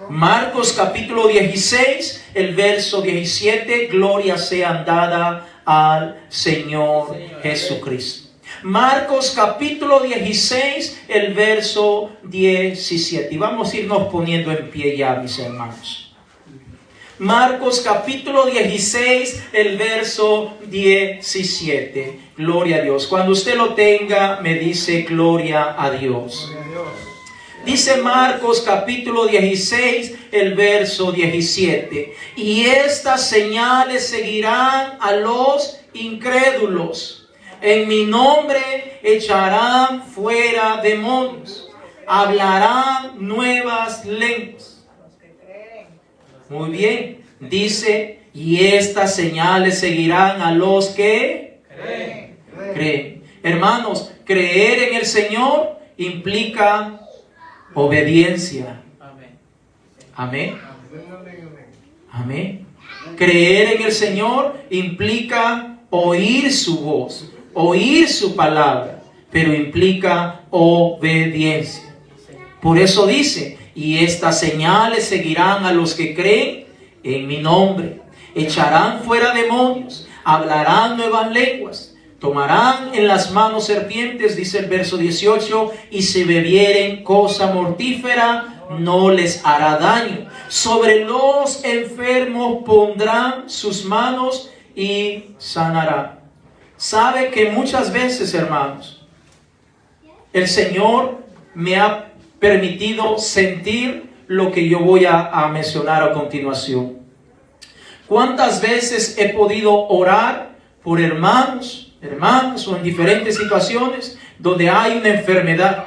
Marcos capítulo 16, el verso 17, gloria sea dada al Señor Jesucristo. Marcos capítulo 16, el verso 17. Y vamos a irnos poniendo en pie ya, mis hermanos. Marcos capítulo 16, el verso 17. Gloria a Dios. Cuando usted lo tenga, me dice gloria a Dios. Dice Marcos capítulo 16, el verso 17. Y estas señales seguirán a los incrédulos. En mi nombre echarán fuera demonios. Hablarán nuevas lenguas. Muy bien. Dice, y estas señales seguirán a los que creen. Hermanos, creer en el Señor implica obediencia. Amén. Amén. Creer en el Señor implica oír su voz, oír su palabra, pero implica obediencia. Por eso dice, y estas señales seguirán a los que creen en mi nombre. Echarán fuera demonios, hablarán nuevas lenguas, tomarán en las manos serpientes, dice el verso 18, y si bebieren cosa mortífera, no les hará daño. Sobre los enfermos pondrán sus manos y sanarán. Sabe que muchas veces, hermanos, el Señor me ha permitido sentir lo que yo voy a mencionar a continuación. ¿Cuántas veces he podido orar por hermanos o en diferentes situaciones donde hay una enfermedad?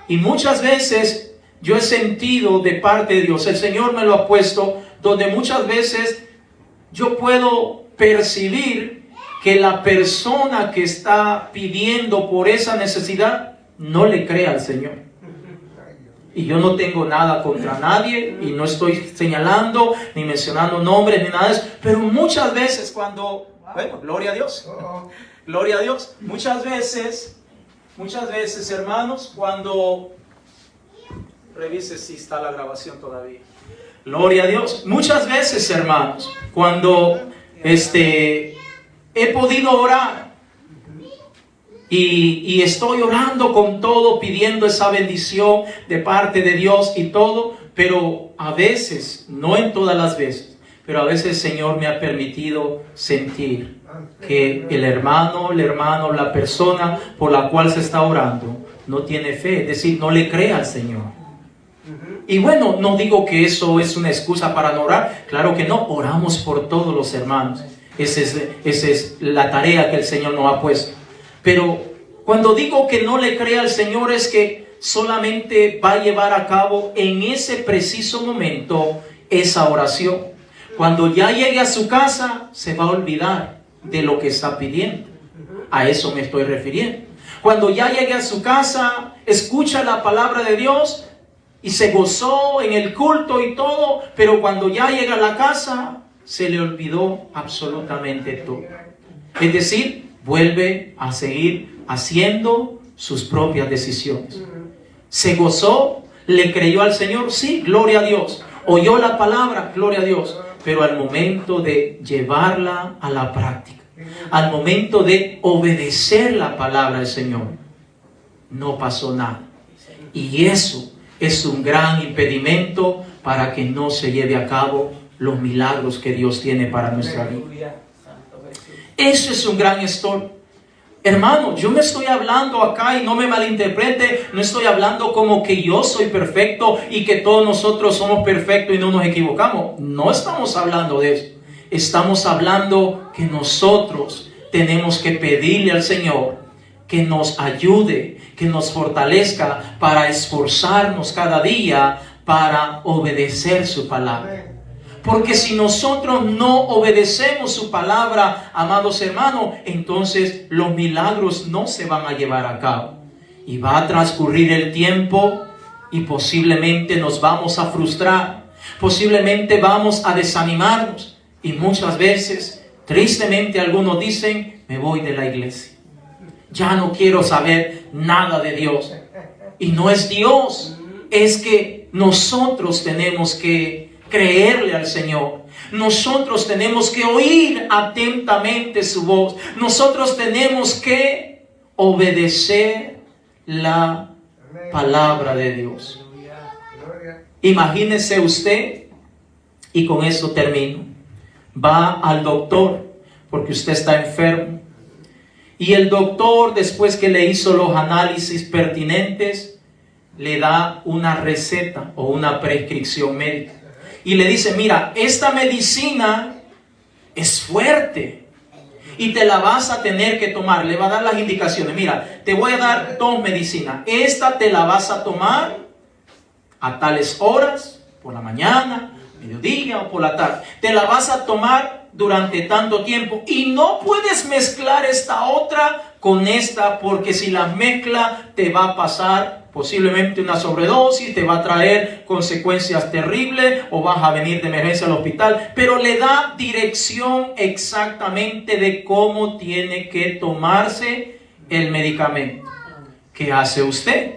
Y muchas veces yo he sentido de parte de Dios, el Señor me lo ha puesto, donde muchas veces yo puedo percibir que la persona que está pidiendo por esa necesidad no le cree al Señor. Y yo no tengo nada contra nadie y no estoy señalando ni mencionando nombres ni nada de eso, pero muchas veces cuando, bueno, gloria a Dios, gloria a Dios, muchas veces hermanos, cuando, revise si está la grabación todavía, gloria a Dios, muchas veces hermanos, cuando he podido orar y estoy orando con todo, pidiendo esa bendición de parte de Dios y todo, pero a veces, no en todas las veces, pero a veces el Señor me ha permitido sentir que el hermano, la persona por la cual se está orando, no tiene fe, es decir, no le cree al Señor. Y bueno, no digo que eso es una excusa para no orar, claro que no, oramos por todos los hermanos, esa es la tarea que el Señor nos ha puesto. Pero cuando digo que no le cree al Señor es que solamente va a llevar a cabo en ese preciso momento esa oración. Cuando ya llegue a su casa se va a olvidar de lo que está pidiendo. A eso me estoy refiriendo. Cuando ya llegue a su casa, escucha la palabra de Dios y se gozó en el culto y todo, pero cuando ya llega a la casa se le olvidó absolutamente todo. Es decir, vuelve a seguir haciendo sus propias decisiones. Se gozó, le creyó al Señor, sí, gloria a Dios. Oyó la palabra, gloria a Dios. Pero al momento de llevarla a la práctica, al momento de obedecer la palabra del Señor, no pasó nada. Y eso es un gran impedimento para que no se lleve a cabo los milagros que Dios tiene para nuestra vida. Eso es un gran estorbo. Hermano, yo no estoy hablando acá y no me malinterprete, no estoy hablando como que yo soy perfecto y que todos nosotros somos perfectos y no nos equivocamos. No estamos hablando de eso. Estamos hablando que nosotros tenemos que pedirle al Señor que nos ayude, que nos fortalezca para esforzarnos cada día para obedecer su palabra. Porque si nosotros no obedecemos su palabra, amados hermanos, entonces los milagros no se van a llevar a cabo. Y va a transcurrir el tiempo y posiblemente nos vamos a frustrar. Posiblemente vamos a desanimarnos. Y muchas veces, tristemente, algunos dicen, me voy de la iglesia. Ya no quiero saber nada de Dios. Y no es Dios, es que nosotros tenemos que creerle al Señor. Nosotros tenemos que oír atentamente su voz. Nosotros tenemos que obedecer la palabra de Dios. Imagínese usted, y con eso termino, va al doctor porque usted está enfermo. Y el doctor, después que le hizo los análisis pertinentes, le da una receta o una prescripción médica. Y le dice, mira, esta medicina es fuerte y te la vas a tener que tomar. Le va a dar las indicaciones. Mira, te voy a dar 2 medicinas. Esta te la vas a tomar a tales horas, por la mañana, mediodía o por la tarde. Te la vas a tomar durante tanto tiempo. Y no puedes mezclar esta otra con esta, porque si la mezcla te va a pasar posiblemente una sobredosis, te va a traer consecuencias terribles o vas a venir de emergencia al hospital, pero le da dirección exactamente de cómo tiene que tomarse el medicamento. ¿Qué hace usted?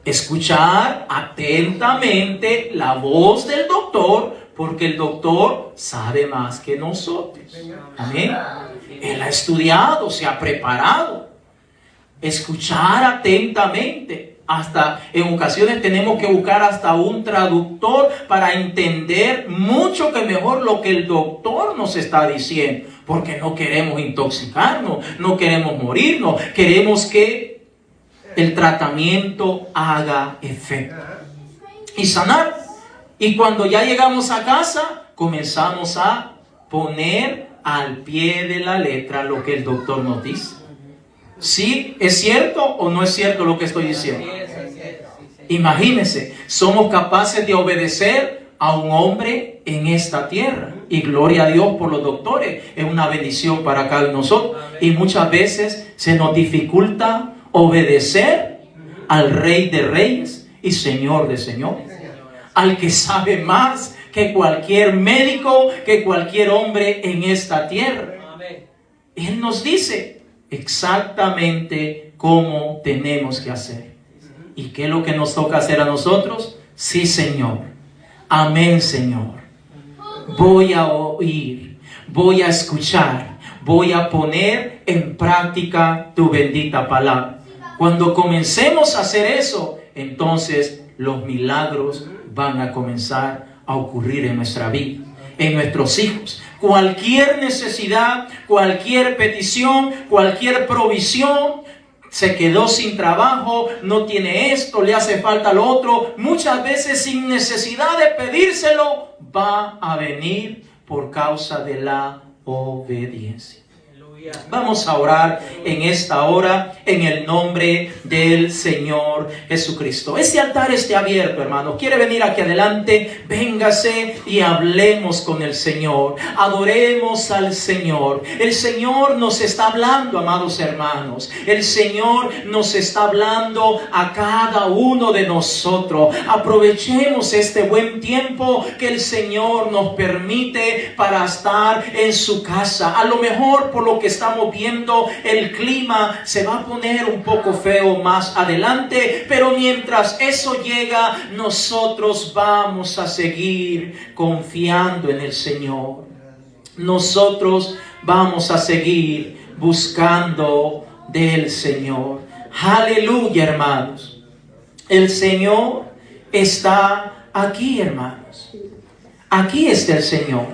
Escuchar atentamente la voz del doctor, porque el doctor sabe más que nosotros. Amén. Él ha estudiado, se ha preparado. Escuchar atentamente. Hasta en ocasiones tenemos que buscar hasta un traductor para entender mucho que mejor lo que el doctor nos está diciendo, porque no queremos intoxicarnos, no queremos morirnos, queremos que el tratamiento haga efecto y sanar. Y cuando ya llegamos a casa, comenzamos a poner al pie de la letra lo que el doctor nos dice. ¿Sí? ¿Es cierto o no es cierto lo que estoy diciendo? Imagínense, somos capaces de obedecer a un hombre en esta tierra. Y gloria a Dios por los doctores. Es una bendición para cada uno de nosotros. Y muchas veces se nos dificulta obedecer al Rey de Reyes y Señor de Señores, al que sabe más que cualquier médico, que cualquier hombre en esta tierra. Él nos dice exactamente cómo tenemos que hacer. ¿Y qué es lo que nos toca hacer a nosotros? Sí, Señor. Amén, Señor. Voy a oír, voy a escuchar, voy a poner en práctica tu bendita palabra. Cuando comencemos a hacer eso, entonces los milagros van a comenzar a ocurrir en nuestra vida, en nuestros hijos. Cualquier necesidad, cualquier petición, cualquier provisión, se quedó sin trabajo, no tiene esto, le hace falta lo otro, muchas veces sin necesidad de pedírselo, va a venir por causa de la obediencia. Vamos a orar en esta hora en el nombre del Señor Jesucristo. Este altar esté abierto, hermano. ¿Quiere venir aquí adelante? Véngase y hablemos con el Señor. Adoremos al Señor. El Señor nos está hablando, amados hermanos. El Señor nos está hablando a cada uno de nosotros. Aprovechemos este buen tiempo que el Señor nos permite para estar en su casa. A lo mejor por lo que estamos viendo, el clima se va a poner un poco feo más adelante, pero mientras eso llega, nosotros vamos a seguir confiando en el Señor. Nosotros vamos a seguir buscando del Señor. Aleluya, hermanos. El Señor está aquí, hermanos. Aquí está el Señor.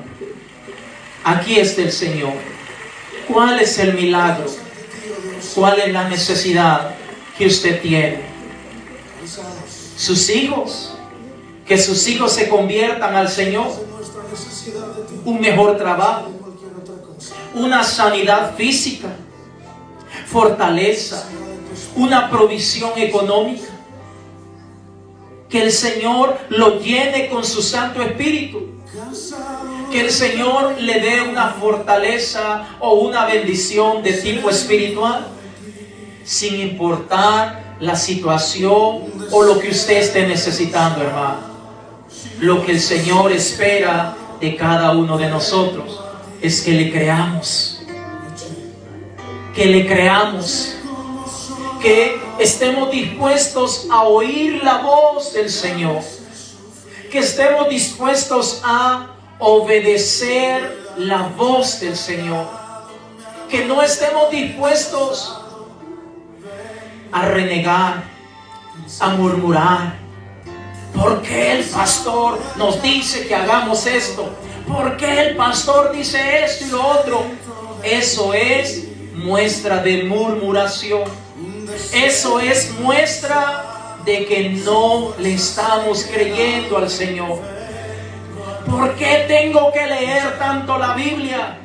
Aquí está el Señor. ¿Cuál es el milagro? ¿Cuál es la necesidad que usted tiene? Sus hijos. Que sus hijos se conviertan al Señor. Un mejor trabajo. Una sanidad física. Fortaleza. Una provisión económica. Que el Señor lo llene con su Santo Espíritu. Que el Señor le dé una fortaleza o una bendición de tipo espiritual, sin importar la situación o lo que usted esté necesitando, hermano. Lo que el Señor espera de cada uno de nosotros es que le creamos. Que le creamos. Que estemos dispuestos a oír la voz del Señor. Que estemos dispuestos a obedecer la voz del Señor. Que no estemos dispuestos a renegar, a murmurar. ¿Por qué el pastor nos dice que hagamos esto? ¿Por qué el pastor dice esto y lo otro? Eso es muestra de murmuración. Eso es muestra de que no le estamos creyendo al Señor. ¿Por qué tengo que leer tanto la Biblia?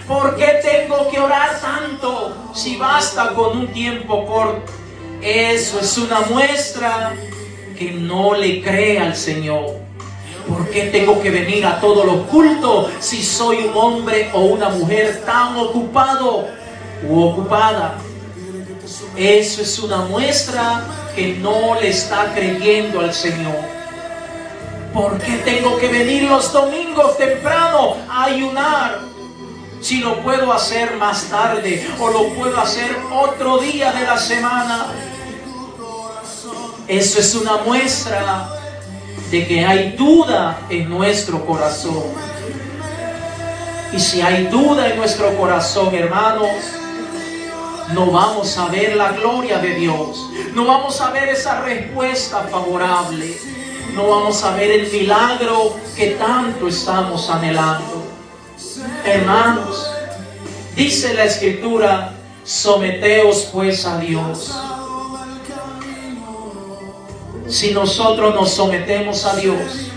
¿Por qué tengo que orar tanto si basta con un tiempo corto? Eso es una muestra que no le cree al Señor. ¿Por qué tengo que venir a todos los cultos si soy un hombre o una mujer tan ocupado u ocupada? Eso es una muestra que no le está creyendo al Señor. ¿Por qué tengo que venir los domingos temprano a ayunar? Si lo puedo hacer más tarde o lo puedo hacer otro día de la semana. Eso es una muestra de que hay duda en nuestro corazón. Y si hay duda en nuestro corazón, hermanos, no vamos a ver la gloria de Dios. No vamos a ver esa respuesta favorable. No vamos a ver el milagro que tanto estamos anhelando. Hermanos, dice la Escritura, someteos pues a Dios. Si nosotros nos sometemos a Dios,